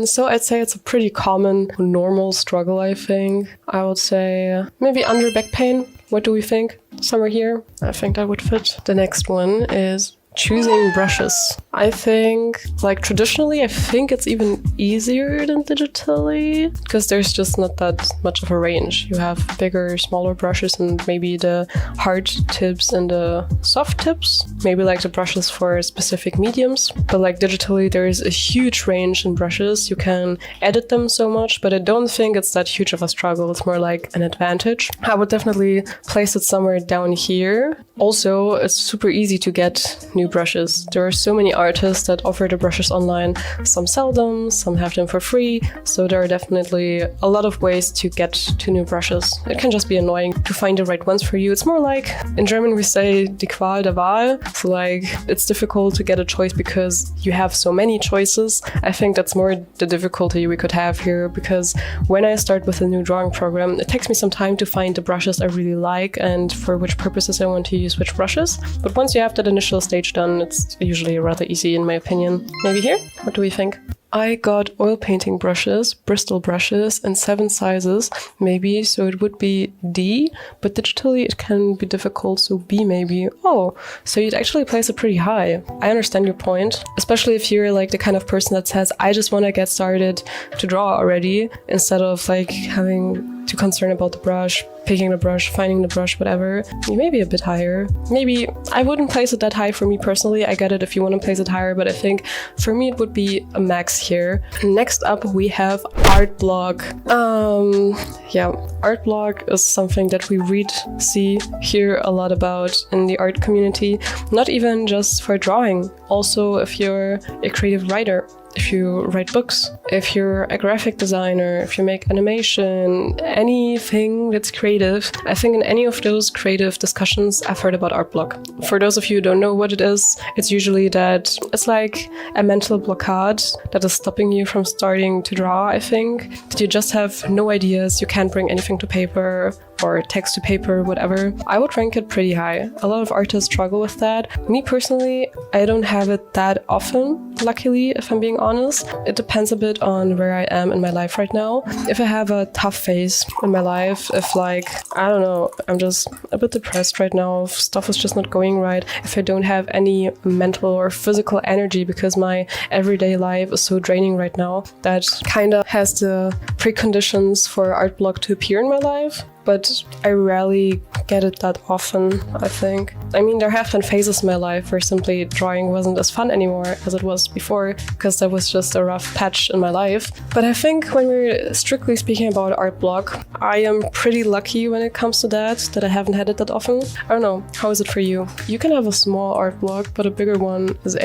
So I'd say it's a pretty common, normal struggle, I think. I would say maybe under back pain. What do we think? Somewhere here? I think that would fit. The next one is choosing brushes. I think, like traditionally, I think it's even easier than digitally because there's just not that much of a range. You have bigger, smaller brushes and maybe the hard tips and the soft tips, maybe like the brushes for specific mediums. But like digitally, there is a huge range in brushes. You can edit them so much, but I don't think it's that huge of a struggle. It's more like an advantage. I would definitely place it somewhere down here. Also, it's super easy to get new brushes. There are so many artists that offer the brushes online. Some sell them, some have them for free. So there are definitely a lot of ways to get to new brushes. It can just be annoying to find the right ones for you. It's more like, in German we say die Qual der Wahl. So like, it's difficult to get a choice because you have so many choices. I think that's more the difficulty we could have here, because when I start with a new drawing program, it takes me some time to find the brushes I really like and for which purposes I want to use which brushes. But once you have that initial stage done, it's usually rather easy in my opinion. Maybe here? What do we think? I got oil painting brushes, Bristol brushes, in 7 sizes, maybe, so it would be D, but digitally it can be difficult, so B maybe. Oh, so you'd actually place it pretty high. I understand your point, especially if you're like the kind of person that says, I just want to get started to draw already, instead of like having to concern about the brush, picking the brush, finding the brush, whatever. You may be a bit higher. Maybe I wouldn't place it that high for me personally. I get it if you want to place it higher, but I think for me it would be a max here. Next up we have art block. Art block is something that we read, see, hear a lot about in the art community. Not even just for drawing. Also if you're a creative writer. If you write books, if you're a graphic designer, if you make animation, anything that's creative, I think in any of those creative discussions, I've heard about art block. For those of you who don't know what it is, it's usually that it's like a mental blockade that is stopping you from starting to draw, I think. That you just have no ideas, you can't bring anything to paper, or text to paper, whatever. I would rank it pretty high. A lot of artists struggle with that. Me personally, I don't have it that often, luckily, if I'm being honest. It depends a bit on where I am in my life right now. If I have a tough phase in my life, if like, I don't know, I'm just a bit depressed right now, if stuff is just not going right, if I don't have any mental or physical energy because my everyday life is so draining right now, that kind of has the preconditions for art block to appear in my life. But I rarely get it that often, I think. I mean, there have been phases in my life where simply drawing wasn't as fun anymore as it was before, because that was just a rough patch in my life. But I think when we're strictly speaking about art block, I am pretty lucky when it comes to that I haven't had it that often. I don't know, how is it for you? You can have a small art block, but a bigger one is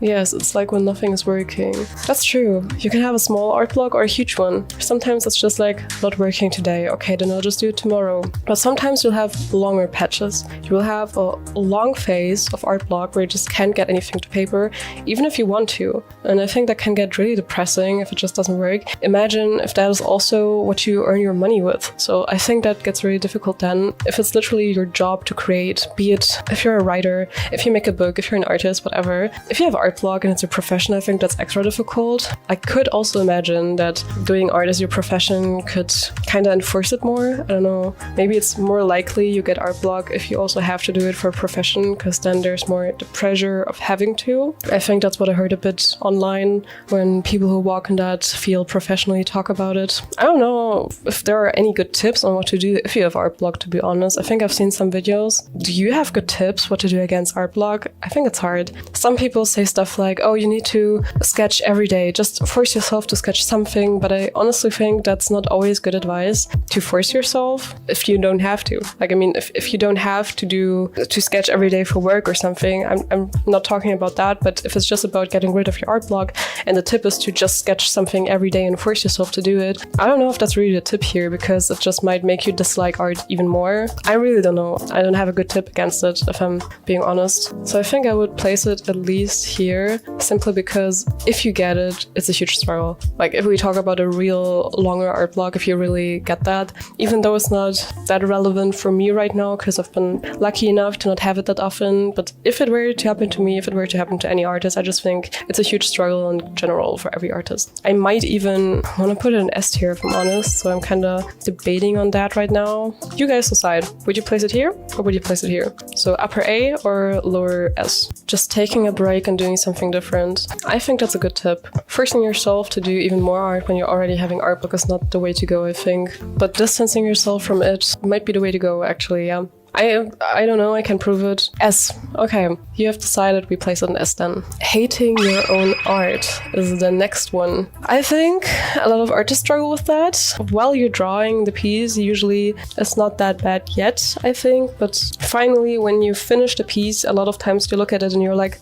yes, it's like when nothing is working. That's true. You can have a small art block or a huge one. Sometimes it's just like, not working today. Okay, then I'll just do it tomorrow. But sometimes you'll have longer patches. You will have a long phase of art block where you just can't get anything to paper, even if you want to. And I think that can get really depressing if it just doesn't work. Imagine if that is also what you earn your money with. So I think that gets really difficult then. If it's literally your job to create, be it if you're a writer, if you make a book, if you're an artist, whatever. If you have art block and it's a profession, I think that's extra difficult. I could also imagine that doing art as your profession could kind of enforce it more. I don't know. Maybe it's more likely you get art block if you also have to do it for a profession, because then there's more the pressure of having to. I think that's what I heard a bit online when people who walk in that field professionally talk about it. I don't know if there are any good tips on what to do if you have art block, to be honest. I think I've seen some videos. Do you have good tips what to do against art block? I think it's hard. Some people say stuff like, oh, you need to sketch every day. Just force yourself to sketch something. But I honestly think that's not always good advice to force yourself if you don't have to. Like, I mean, if you don't have to sketch every day for work or something, I'm not talking about that. But if it's just about getting rid of your art block and the tip is to just sketch something every day and force yourself to do it, I don't know if that's really the tip here, because it just might make you dislike art even more. I really don't know. I don't have a good tip against it, if I'm being honest. So I think I would place it at least here, simply because if you get it, it's a huge struggle. Like, if we talk about a real longer art block, if you really get that, even though it's not that relevant for me right now, because I've been lucky enough to not have it that often, but if it were to happen to me, if it were to happen to any artist, I just think it's a huge struggle in general for every artist. I might even want to put it in S tier, if I'm honest, so I'm kind of debating on that right now. You guys decide. Would you place it here or would you place it here? So upper A or lower S? Just taking a break and doing something different. I think that's a good tip. Forcing yourself to do even more art when you're already having art block is not the way to go, I think. But distancing yourself from it might be the way to go, actually, yeah. I don't know, I can prove it. S. Okay, you have decided we place it in S then. Hating your own art is the next one. I think a lot of artists struggle with that. While you're drawing the piece, usually it's not that bad yet, I think. But finally, when you finish the piece, a lot of times you look at it and you're like,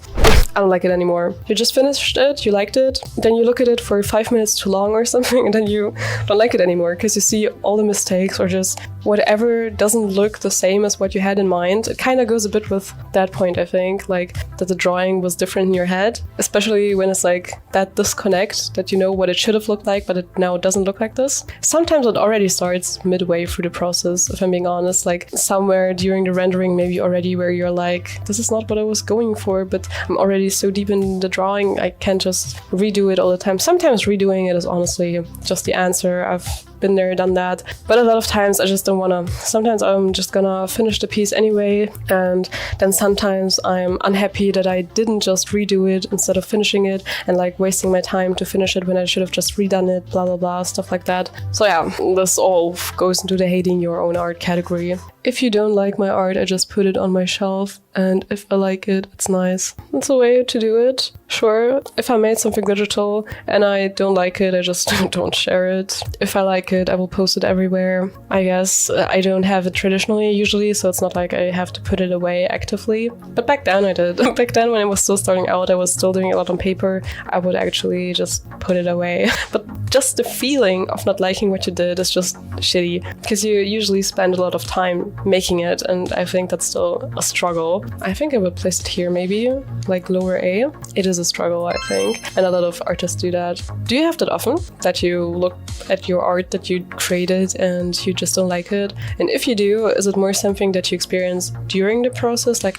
I don't like it anymore. You just finished it, you liked it, then you look at it for 5 minutes too long or something, and then you don't like it anymore because you see all the mistakes or just whatever doesn't look the same as what you had in mind. It kind of goes a bit with that point, I think, like that the drawing was different in your head, especially when it's like that disconnect that you know what it should have looked like, but it now doesn't look like this. Sometimes it already starts midway through the process, if I'm being honest, like somewhere during the rendering maybe already where you're like, this is not what I was going for, but I'm already so deep in the drawing, I can't just redo it all the time. Sometimes redoing it is honestly just the answer. I've been there, done that. But a lot of times I just don't wanna. Sometimes I'm just gonna finish the piece anyway, and then sometimes I'm unhappy that I didn't just redo it instead of finishing it and like wasting my time to finish it when I should have just redone it, blah blah blah, stuff like that. So yeah, this all goes into the hating your own art category. If you don't like my art, I just put it on my shelf, and if I like it, it's nice. It's a way to do it. Sure, if I made something digital and I don't like it, I just don't share it. If I like it, I will post it everywhere. I guess I don't have it traditionally usually, so it's not like I have to put it away actively. But back then I did. Back then when I was still starting out, I was still doing a lot on paper. I would actually just put it away. But just the feeling of not liking what you did is just shitty, because you usually spend a lot of time making it, and I think that's still a struggle. I think I would place it here maybe, like lower A. It is a struggle, I think, and a lot of artists do that. Do you have that often, that you look at your art that you created and you just don't like it? And if you do, is it more something that you experience during the process, like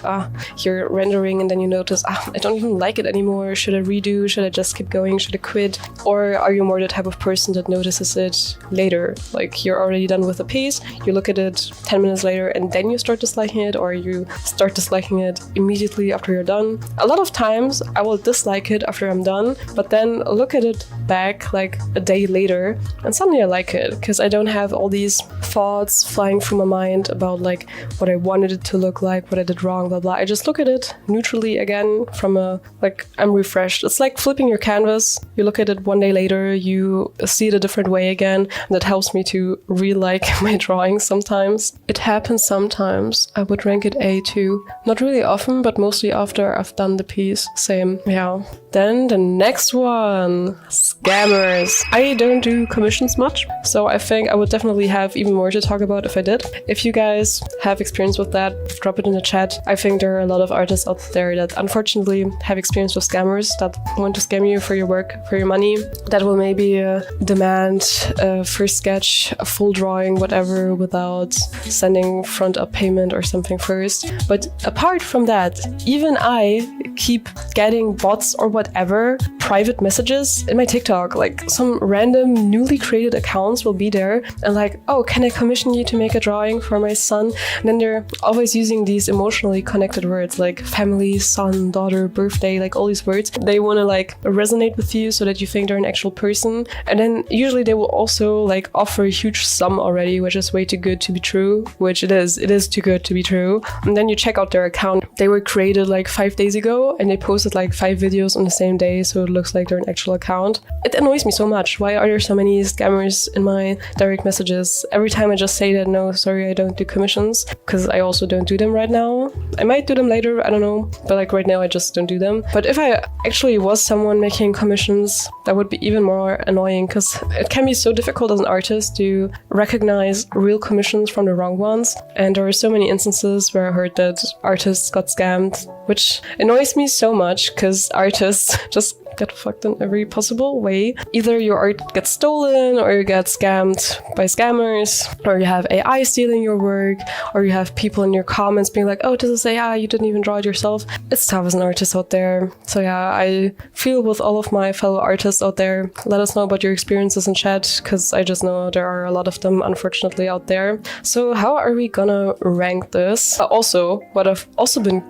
you're rendering and then you notice I don't even like it anymore, should I redo, should I just keep going, should I quit? Or are you more the type type of person that notices it later. Like you're already done with the piece, you look at it 10 minutes later and then you start disliking it, or you start disliking it immediately after you're done. A lot of times I will dislike it after I'm done, but then look at it back like a day later and suddenly I like it because I don't have all these thoughts flying through my mind about like what I wanted it to look like, what I did wrong, blah blah. I just look at it neutrally again from a like I'm refreshed. It's like flipping your canvas. You look at it one day later, you see it a different way again, and that helps me to re-like my drawings sometimes. It happens sometimes. I would rank it A too. Not really often, but mostly after I've done the piece. Same, yeah. Then the next one, scammers. I don't do commissions much, so I think I would definitely have even more to talk about if I did. If you guys have experience with that, drop it in the chat. I think there are a lot of artists out there that unfortunately have experience with scammers that want to scam you for your work, for your money, that will maybe demand a first sketch, a full drawing, whatever, without sending front up payment or something first. But apart from that, even I keep getting bots or whatever private messages in my TikTok. Like some random newly created accounts will be there and like, oh, can I commission you to make a drawing for my son? And then they're always using these emotionally connected words like family, son, daughter, birthday, like all these words. They want to like resonate with you so that you think they're an actual person. And then usually they will also like offer a huge sum already, which is way too good to be true, which it is. It is too good to be true. And then you check out their account. They were created like 5 days ago and they posted like 5 videos on the same day, so it looks like they're an actual account. It annoys me so much. Why are there so many scammers in my direct messages? Every time I just say that, no, sorry, I don't do commissions, because I also don't do them right now. I might do them later, I don't know, but like right now I just don't do them. But if I actually was someone making commissions, that would be even more annoying, because it can be so difficult as an artist to recognize real commissions from the wrong ones. And there are so many instances where I heard that artists got scammed, which annoys me so much because artists just get fucked in every possible way. Either your art gets stolen, or you get scammed by scammers, or you have AI stealing your work, or you have people in your comments being like, oh, this is AI, you didn't even draw it yourself. It's tough as an artist out there. So yeah, I feel with all of my fellow artists out there. Let us know about your experiences in chat, because I just know there are a lot of them, unfortunately, out there. So how are we gonna rank this? Also, what I've also been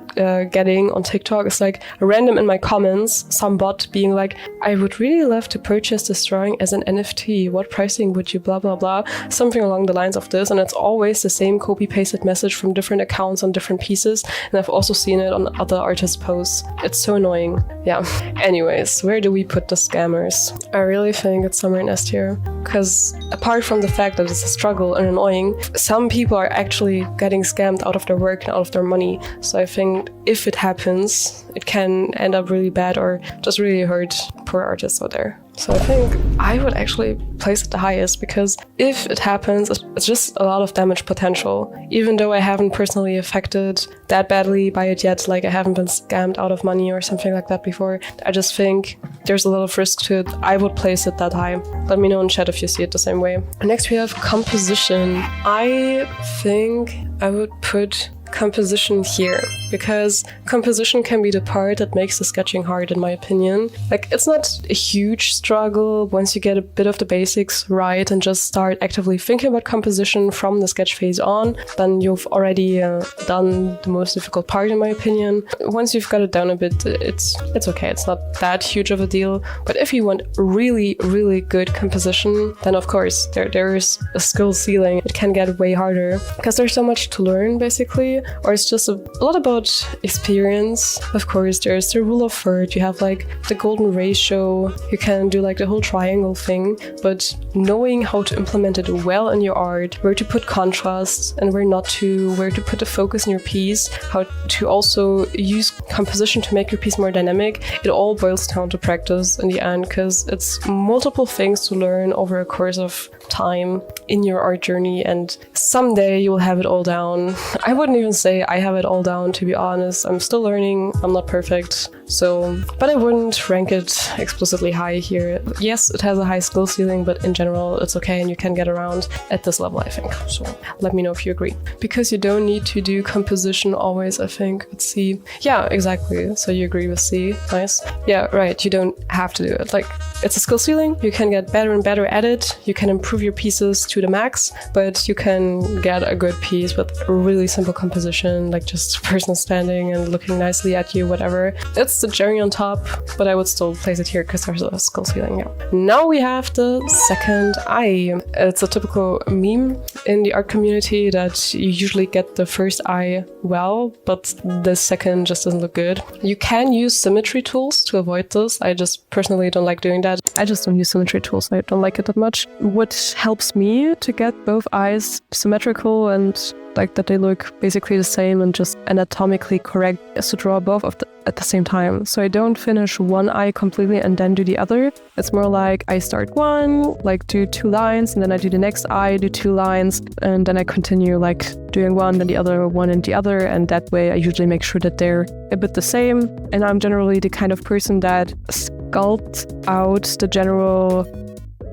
getting on TikTok is like random in my comments, some bot being like, I would really love to purchase this drawing as an NFT. What pricing would you blah blah blah? Something along the lines of this, and it's always the same copy-pasted message from different accounts on different pieces, and I've also seen it on other artists' posts. It's so annoying. Yeah. Anyways, where do we put the scammers? I really think it's somewhere in S tier, because apart from the fact that it's a struggle and annoying, some people are actually getting scammed out of their work and out of their money. So I think if it happens, it can end up really bad or just really hurt poor artists out there. So I think I would actually place it the highest, because if it happens, it's just a lot of damage potential. Even though I haven't personally affected that badly by it yet, like I haven't been scammed out of money or something like that before, I just think there's a lot of risk to it. I would place it that high. Let me know in chat if you see it the same way. Next we have composition. I think I would put composition here, because composition can be the part that makes the sketching hard, in my opinion. Like, it's not a huge struggle once you get a bit of the basics right and just start actively thinking about composition from the sketch phase on, then you've already done the most difficult part, in my opinion. Once you've got it down a bit, it's okay. It's not that huge of a deal. But if you want really, really good composition, then of course there is a skill ceiling. It can get way harder because there's so much to learn, basically. Or it's just a lot about experience. Of course, there's the rule of third, you have like the golden ratio, you can do like the whole triangle thing, but knowing how to implement it well in your art, where to put contrast and where not to, where to put the focus in your piece, how to also use composition to make your piece more dynamic, it all boils down to practice in the end, because it's multiple things to learn over a course of time in your art journey, and someday you will have it all down. I wouldn't even say I have it all down, to be honest. I'm still learning, I'm not perfect. So, but I wouldn't rank it explicitly high here. Yes, it has a high skill ceiling, but in general, it's okay and you can get around at this level, I think. So let me know if you agree. Because you don't need to do composition always, I think. It's C. Yeah, exactly. So you agree with C. Nice. Yeah, right. You don't have to do it. Like, It's a skill ceiling. You can get better and better at it. You can improve your pieces to the max, but you can get a good piece with a really simple composition, like just a person standing and looking nicely at you, whatever. It's the cherry on top, but I would still place it here because there's a skill ceiling. Yeah. Now we have the second eye. It's a typical meme in the art community that you usually get the first eye well, but the second just doesn't look good. You can use symmetry tools to avoid this. I just personally don't like doing that. I just don't use symmetry tools. I don't like it that much. What helps me to get both eyes symmetrical and like that they look basically the same and just anatomically correct is to draw both at the same time. So I don't finish one eye completely and then do the other. It's more like I start one, like do 2 lines, and then I do the next eye, do 2 lines, and then I continue like doing one, then the other, one and the other. And that way I usually make sure that they're a bit the same. And I'm generally the kind of person that sculpts out the general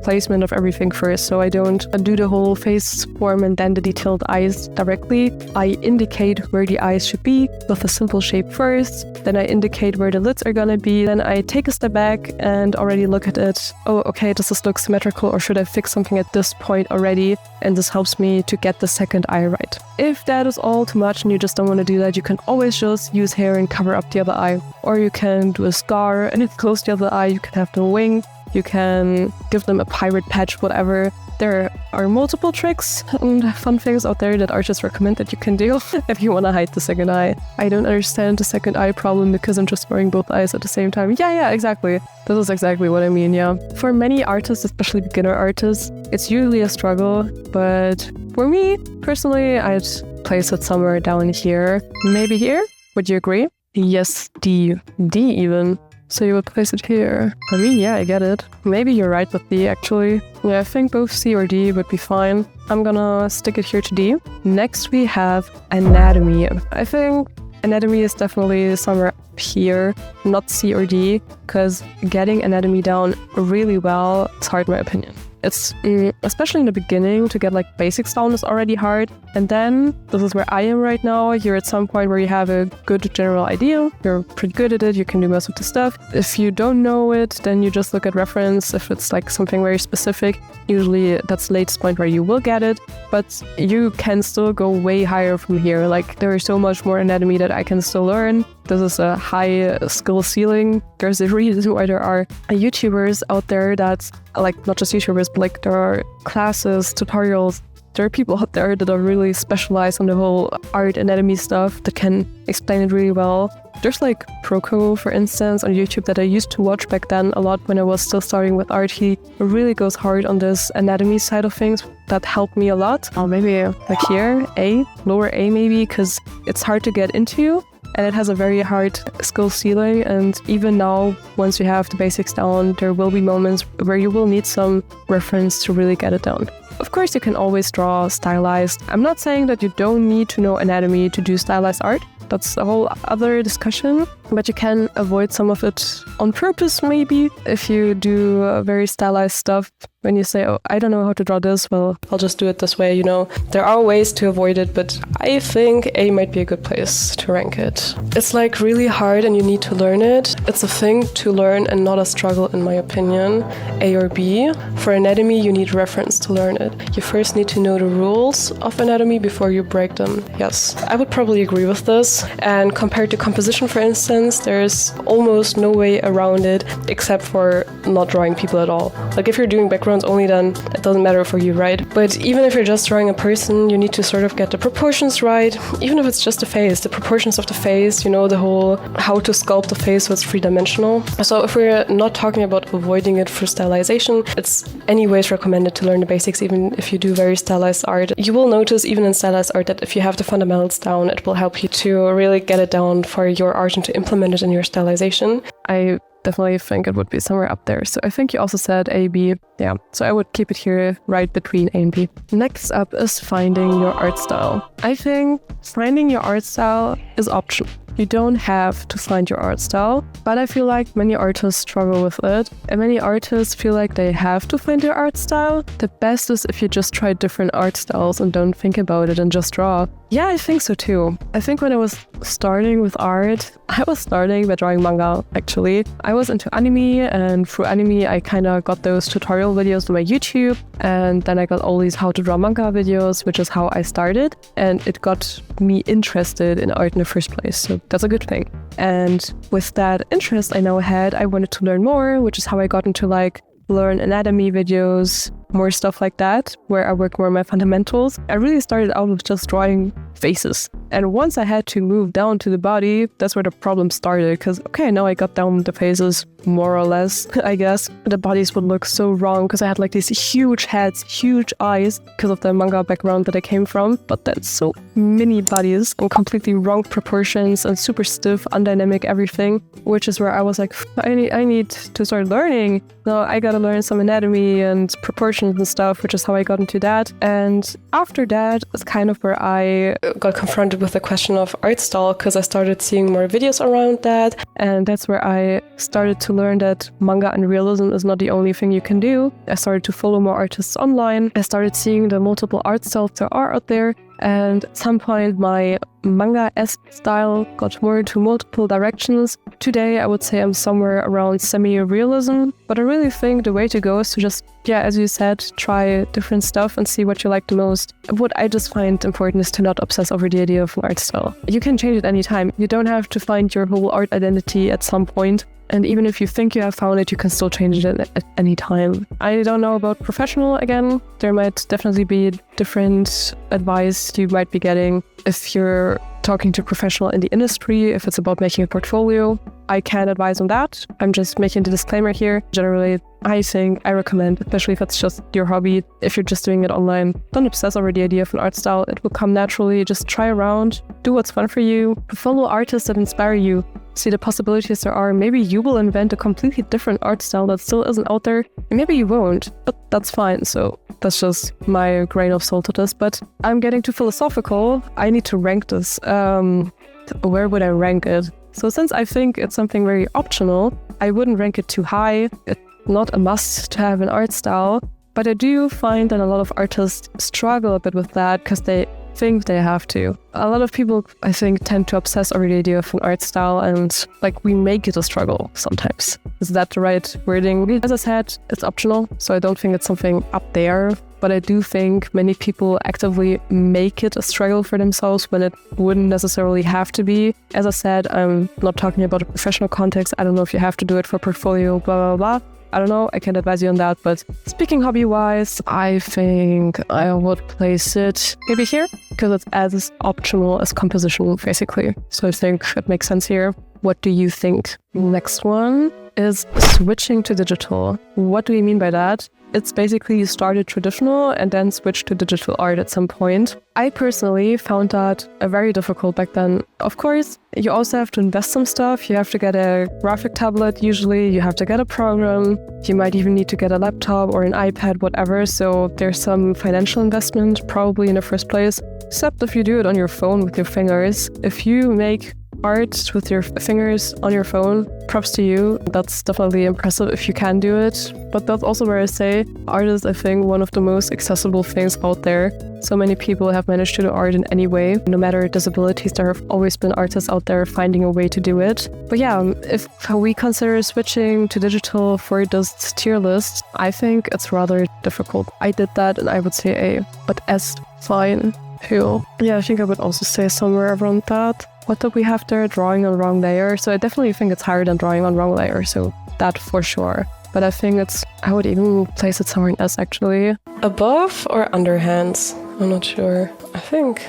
placement of everything first, so I don't do the whole face form and then the detailed eyes directly. I indicate where the eyes should be with a simple shape first, then I indicate where the lids are gonna be, then I take a step back and already look at it. Oh, okay, does this look symmetrical, or should I fix something at this point already? And this helps me to get the second eye right. If that is all too much and you just don't want to do that, you can always just use hair and cover up the other eye, or you can do a scar and close the other eye. You can have the wing. You can give them a pirate patch, whatever. There are multiple tricks and fun things out there that artists recommend that you can do if you want to hide the second eye. I don't understand the second eye problem because I'm just wearing both eyes at the same time. Yeah, exactly. This is exactly what I mean, yeah. For many artists, especially beginner artists, it's usually a struggle. But for me, personally, I'd place it somewhere down here. Maybe here? Would you agree? Yes, D even. So you would place it here. I mean, yeah, I get it. Maybe you're right with D, actually. Yeah, I think both C or D would be fine. I'm gonna stick it here to D. Next, we have anatomy. I think anatomy is definitely somewhere up here, not C or D, because getting anatomy down really well is hard, in my opinion. It's, especially in the beginning, to get like basics down is already hard. And then, this is where I am right now, you're at some point where you have a good general idea, you're pretty good at it, you can do most of the stuff. If you don't know it, then you just look at reference. If it's like something very specific, usually that's the latest point where you will get it. But you can still go way higher from here. Like, there is so much more anatomy that I can still learn. This is a high skill ceiling. There's a reason why there are YouTubers out there that's like, not just YouTubers, but like there are classes, tutorials. There are people out there that are really specialized on the whole art anatomy stuff that can explain it really well. There's like Proco, for instance, on YouTube that I used to watch back then a lot when I was still starting with art. He really goes hard on this anatomy side of things. That helped me a lot. Or maybe like here, A, lower A maybe, because it's hard to get into. And it has a very hard skill ceiling, and even now, once you have the basics down, there will be moments where you will need some reference to really get it down. Of course, you can always draw stylized. I'm not saying that you don't need to know anatomy to do stylized art. That's a whole other discussion, but you can avoid some of it on purpose, maybe. If you do very stylized stuff, when you say, oh, I don't know how to draw this, well, I'll just do it this way, you know. There are ways to avoid it, but I think A might be a good place to rank it. It's like really hard and you need to learn it. It's a thing to learn and not a struggle, in my opinion. A or B. For anatomy, you need reference to learn it. You first need to know the rules of anatomy before you break them. Yes, I would probably agree with this. And compared to composition, for instance, there's almost no way around it except for not drawing people at all. Like if you're doing backgrounds only, then it doesn't matter for you, right? But even if you're just drawing a person, you need to sort of get the proportions right. Even if it's just a face, the proportions of the face, you know, the whole how to sculpt the face so it's three-dimensional. So if we're not talking about avoiding it for stylization, it's anyways recommended to learn the basics even if you do very stylized art. You will notice even in stylized art that if you have the fundamentals down, it will help you to really get it down for your art and to implement it in your stylization. I definitely think it would be somewhere up there. So I think you also said A, B. Yeah, so I would keep it here right between A and B. Next up is finding your art style. I think finding your art style is optional. You don't have to find your art style, but I feel like many artists struggle with it, and many artists feel like they have to find their art style. The best is if you just try different art styles and don't think about it and just draw. Yeah, I think so too. I think when I was starting with art, I was starting by drawing manga, actually. I I was into anime, and through anime I kind of got those tutorial videos on my YouTube, and then I got all these how to draw manga videos, which is how I started, and it got me interested in art in the first place, so that's a good thing. And with that interest I now had, I wanted to learn more, which is how I got into like learn anatomy videos, more stuff like that, where I work more on my fundamentals. I really started out with just drawing faces. And once I had to move down to the body, that's where the problem started. Because, okay, now I got down the faces more or less, I guess. The bodies would look so wrong because I had like these huge heads, huge eyes because of the manga background that I came from. But then so many bodies and completely wrong proportions and super stiff, undynamic everything, which is where I was like, I need to start learning. So I gotta learn some anatomy and proportions and stuff, which is how I got into that. And after that is kind of where I got confronted with the question of art style, because I started seeing more videos around that. And that's where I started to learn that manga and realism is not the only thing you can do. I started to follow more artists online. I started seeing the multiple art styles there are out there. And at some point, my manga-esque style got more into multiple directions. Today, I would say I'm somewhere around semi-realism, but I really think the way to go is to just, as you said, try different stuff and see what you like the most. What I just find important is to not obsess over the idea of an art style. You can change it anytime. You don't have to find your whole art identity at some point. And even if you think you have found it, you can still change it at any time. I don't know about professional again. There might definitely be different advice you might be getting if you're talking to a professional in the industry, if it's about making a portfolio. I can't advise on that. I'm just making the disclaimer here. Generally, I recommend, especially if it's just your hobby, if you're just doing it online, don't obsess over the idea of an art style. It will come naturally. Just try around, do what's fun for you, follow artists that inspire you, see the possibilities there are. Maybe you will invent a completely different art style that still isn't out there, and maybe you won't, but that's fine. So that's just my grain of salt to this, but I'm getting too philosophical. I need to rank this. Where would I rank it? So since I think it's something very optional, I wouldn't rank it too high. It's not a must to have an art style, but I do find that a lot of artists struggle a bit with that because they think they have to. A lot of people, I think, tend to obsess over the idea of an art style, and like we make it a struggle sometimes. Is that the right wording? As I said, it's optional, so I don't think it's something up there. But I do think many people actively make it a struggle for themselves when it wouldn't necessarily have to be. As I said, I'm not talking about a professional context. I don't know if you have to do it for portfolio, blah, blah, blah. I don't know, I can't advise you on that, but speaking hobby-wise, I think I would place it maybe here, because it's as optional as composition, basically. So I think it makes sense here. What do you think? Next one is switching to digital. What do we mean by that? It's basically you started traditional and then switched to digital art at some point. I personally found that very difficult back then. Of course, you also have to invest some stuff. You have to get a graphic tablet usually, you have to get a program, you might even need to get a laptop or an iPad, whatever. So there's some financial investment probably in the first place, except if you do it on your phone with your fingers. If you make art with your fingers on your phone, props to you. That's definitely impressive if you can do it. But that's also where I say art is, I think, one of the most accessible things out there. So many people have managed to do art in any way. No matter disabilities, there have always been artists out there finding a way to do it. But yeah, if we consider switching to digital for this tier list, I think it's rather difficult. I did that and I would say A, but S, fine. Cool. Yeah, I think I would also say somewhere around that. What did we have there? Drawing on wrong layer. So I definitely think it's higher than drawing on wrong layer. So that for sure. But I think I would even place it somewhere in S actually. Above or underhands? I'm not sure. I think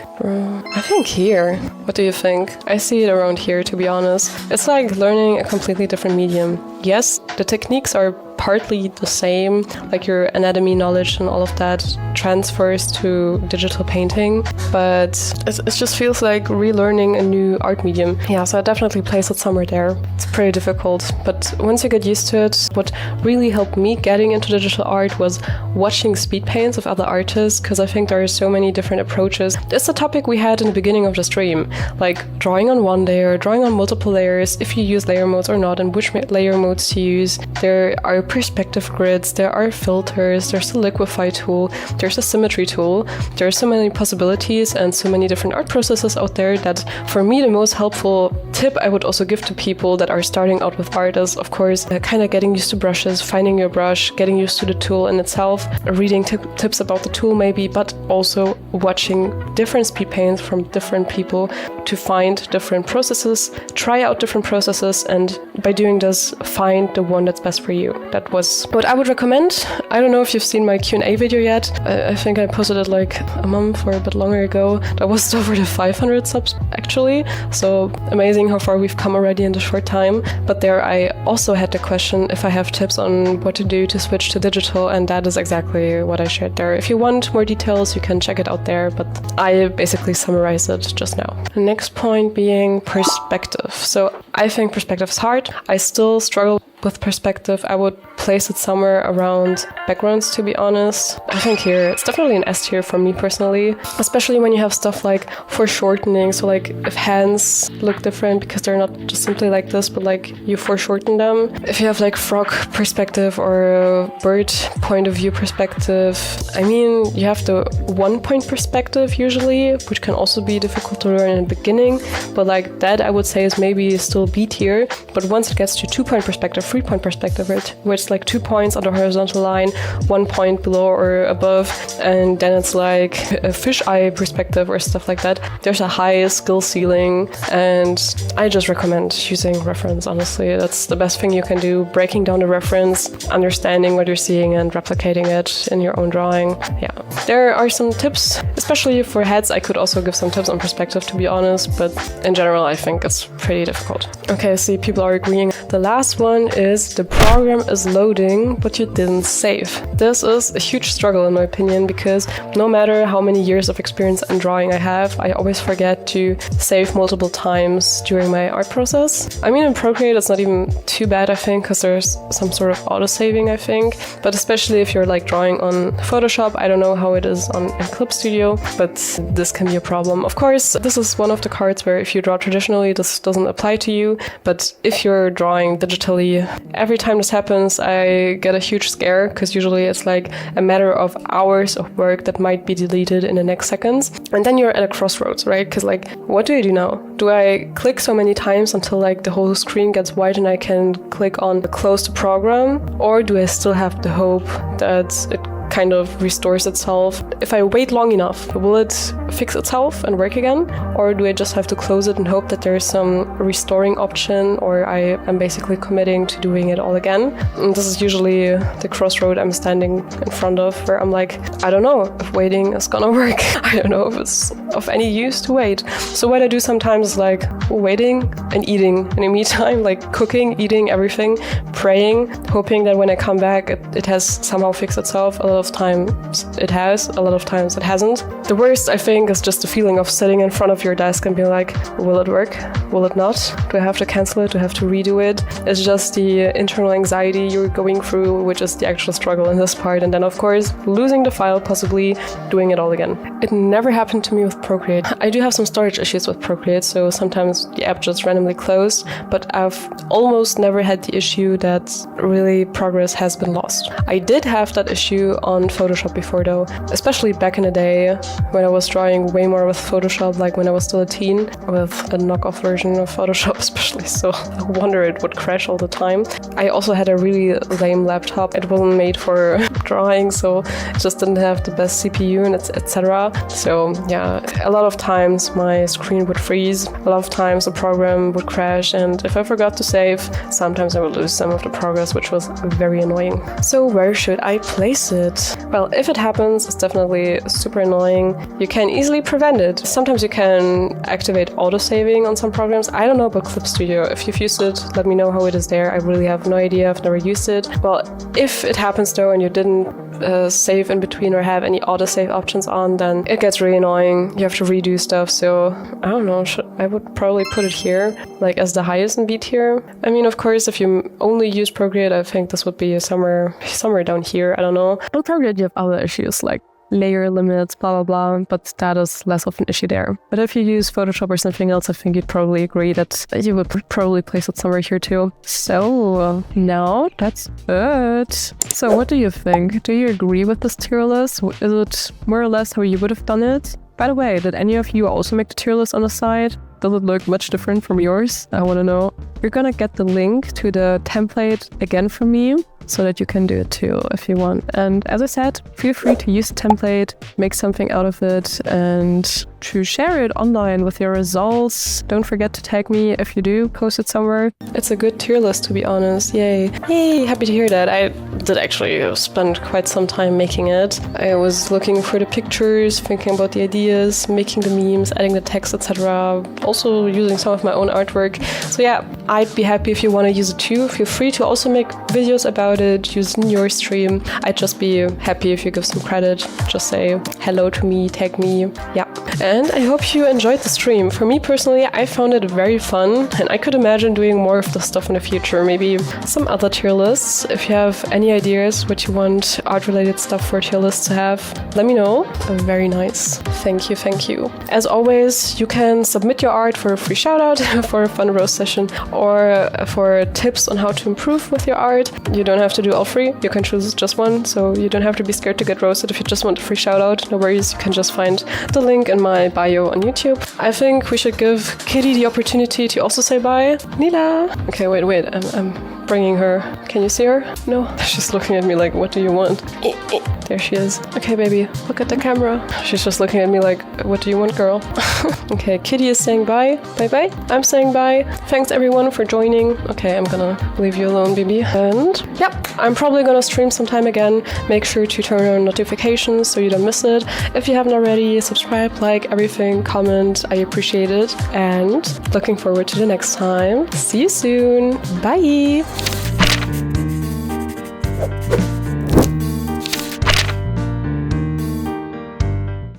here. What do you think? I see it around here, to be honest. It's like learning a completely different medium. Yes, the techniques are partly the same, like your anatomy knowledge and all of that transfers to digital painting, but it just feels like relearning a new art medium. Yeah, so I definitely place it somewhere there. It's pretty difficult, but once you get used to it, what really helped me getting into digital art was watching speed paints of other artists, because I think there are so many different approaches. It's a topic we had in the beginning of the stream, like drawing on one layer, drawing on multiple layers, if you use layer modes or not, and which layer modes to use. There are perspective grids, there are filters, there's a liquify tool, there's a symmetry tool. There are so many possibilities and so many different art processes out there that for me the most helpful tip I would also give to people that are starting out with art is, of course, kind of getting used to brushes, finding your brush, getting used to the tool in itself, reading tips about the tool maybe, but also watching different speed paints from different people to find different processes, try out different processes, and by doing this, find the one that's best for you. That was what I would recommend. I don't know if you've seen my Q&A video yet. I think I posted it like a month or a bit longer ago. That was over the 500 subs actually. So amazing how far we've come already in a short time. But there I also had the question if I have tips on what to do to switch to digital, and that is exactly what I shared there. If you want more details, you can check it out there, but I basically summarized it just now. The next point being perspective. So I think perspective is hard. I still struggle with perspective. I would place it somewhere around backgrounds, to be honest. I think here it's definitely an S tier for me personally, especially when you have stuff like foreshortening. So like if hands look different because they're not just simply like this, but like you foreshorten them. If you have like frog perspective or bird point of view perspective, I mean, you have the 1 point perspective usually, which can also be difficult to learn in the beginning, but like that I would say is maybe still B tier. But once it gets to 2 point perspective, 3 point perspective, where it's like 2 points on the horizontal line, 1 point below or above, and then it's like a fisheye perspective or stuff like that. There's a high skill ceiling, and I just recommend using reference, honestly. That's the best thing you can do, breaking down the reference, understanding what you're seeing and replicating it in your own drawing. Yeah, there are some tips, especially for heads. I could also give some tips on perspective, to be honest, but in general I think it's pretty difficult. Okay, I see people are agreeing. The last one is the program is loading, but you didn't save. This is a huge struggle in my opinion, because no matter how many years of experience in drawing I have, I always forget to save multiple times during my art process. I mean, in Procreate it's not even too bad, I think, because there's some sort of auto-saving, I think, but especially if you're like drawing on Photoshop, I don't know how it is on Clip Studio, but this can be a problem. Of course, this is one of the cards where if you draw traditionally, this doesn't apply to you, but if you're drawing digitally, every time this happens, I get a huge scare, because usually it's like a matter of hours of work that might be deleted in the next seconds. And then you're at a crossroads, right? Because like, what do I do now? Do I click so many times until like the whole screen gets white and I can click on close the program? Or do I still have the hope that it kind of restores itself? If I wait long enough, will it fix itself and work again? Or do I just have to close it and hope that there's some restoring option, or I am basically committing to doing it all again? And this is usually the crossroad I'm standing in front of, where I'm like, I don't know if waiting is gonna work. I don't know if it's of any use to wait. So what I do sometimes is like waiting and eating in the meantime, like cooking, eating, everything, praying, hoping that when I come back, it has somehow fixed itself. A lot of times it has, a lot of times it hasn't. The worst, I think, is just the feeling of sitting in front of your desk and being like, will it work? Will it not? Do I have to cancel it? Do I have to redo it? It's just the internal anxiety you're going through, which is the actual struggle in this part. And then, of course, losing the file, possibly doing it all again. It never happened to me with Procreate. I do have some storage issues with Procreate, so sometimes the app just randomly closed, but I've almost never had the issue that really progress has been lost. I did have that issue on Photoshop before though, especially back in the day when I was drawing way more with Photoshop, like when I was still a teen, with a knockoff version of Photoshop especially, so I wonder it would crash all the time. I also had a really lame laptop. It wasn't made for drawing, so it just didn't have the best CPU and etc. So yeah, a lot of times my screen would freeze, a lot of times the program would crash, and if I forgot to save, sometimes I would lose some of the progress, which was very annoying. So where should I place it? Well, if it happens, it's definitely super annoying. You can easily prevent it. Sometimes you can activate auto-saving on some programs. I don't know about Clip Studio. If you've used it, let me know how it is there. I really have no idea. I've never used it. Well, if it happens though and you didn't save in between or have any auto-save options on, then it gets really annoying. You have to redo stuff. So I don't know. I would probably put it here, like as the highest in B tier. I mean, of course, if you only use Procreate, I think this would be somewhere down here. I don't know. But Procreate, you have other issues like layer limits, blah, blah, blah, but that is less of an issue there. But if you use Photoshop or something else, I think you'd probably agree that you would probably place it somewhere here too. So now that's it. So what do you think? Do you agree with this tier list? Is it more or less how you would have done it? By the way, did any of you also make the tier list on the side? Does it look much different from yours? I want to know. You're gonna get the link to the template again from me, so that you can do it too if you want. And as I said, feel free to use the template, make something out of it, and to share it online with your results. Don't forget to tag me if you do post it somewhere. It's a good tier list, to be honest. Yay. Yay, happy to hear that. I did actually spend quite some time making it. I was looking for the pictures, thinking about the ideas, making the memes, adding the text, etc. Also using some of my own artwork. So yeah, I'd be happy if you want to use it too. Feel free to also make videos about it, use it in your stream. I'd just be happy if you give some credit. Just say hello to me, tag me. Yeah. And I hope you enjoyed the stream. For me personally, I found it very fun, and I could imagine doing more of this stuff in the future. Maybe some other tier lists. If you have any ideas what you want art-related stuff for tier lists to have, let me know. Very nice. Thank you, thank you. As always, you can submit your art for a free shout-out, for a fun roast session, or for tips on how to improve with your art. You don't have to do all three. You can choose just one, so you don't have to be scared to get roasted if you just want a free shout-out. No worries, you can just find the link in my bio on YouTube. I think we should give Kitty the opportunity to also say bye. Nila! Okay, wait, I'm bringing her. Can you see her? No? She's looking at me like, what do you want? There she is. Okay, baby, look at the camera. She's just looking at me like, what do you want, girl? Okay, Kitty is saying bye. Bye-bye. I'm saying bye. Thanks everyone for joining. Okay, I'm gonna leave you alone, baby. And yeah, I'm probably gonna stream sometime again. Make sure to turn on notifications so you don't miss it. If you haven't already, subscribe, like, everything, comment. I appreciate it. And looking forward to the next time. See you soon. Bye!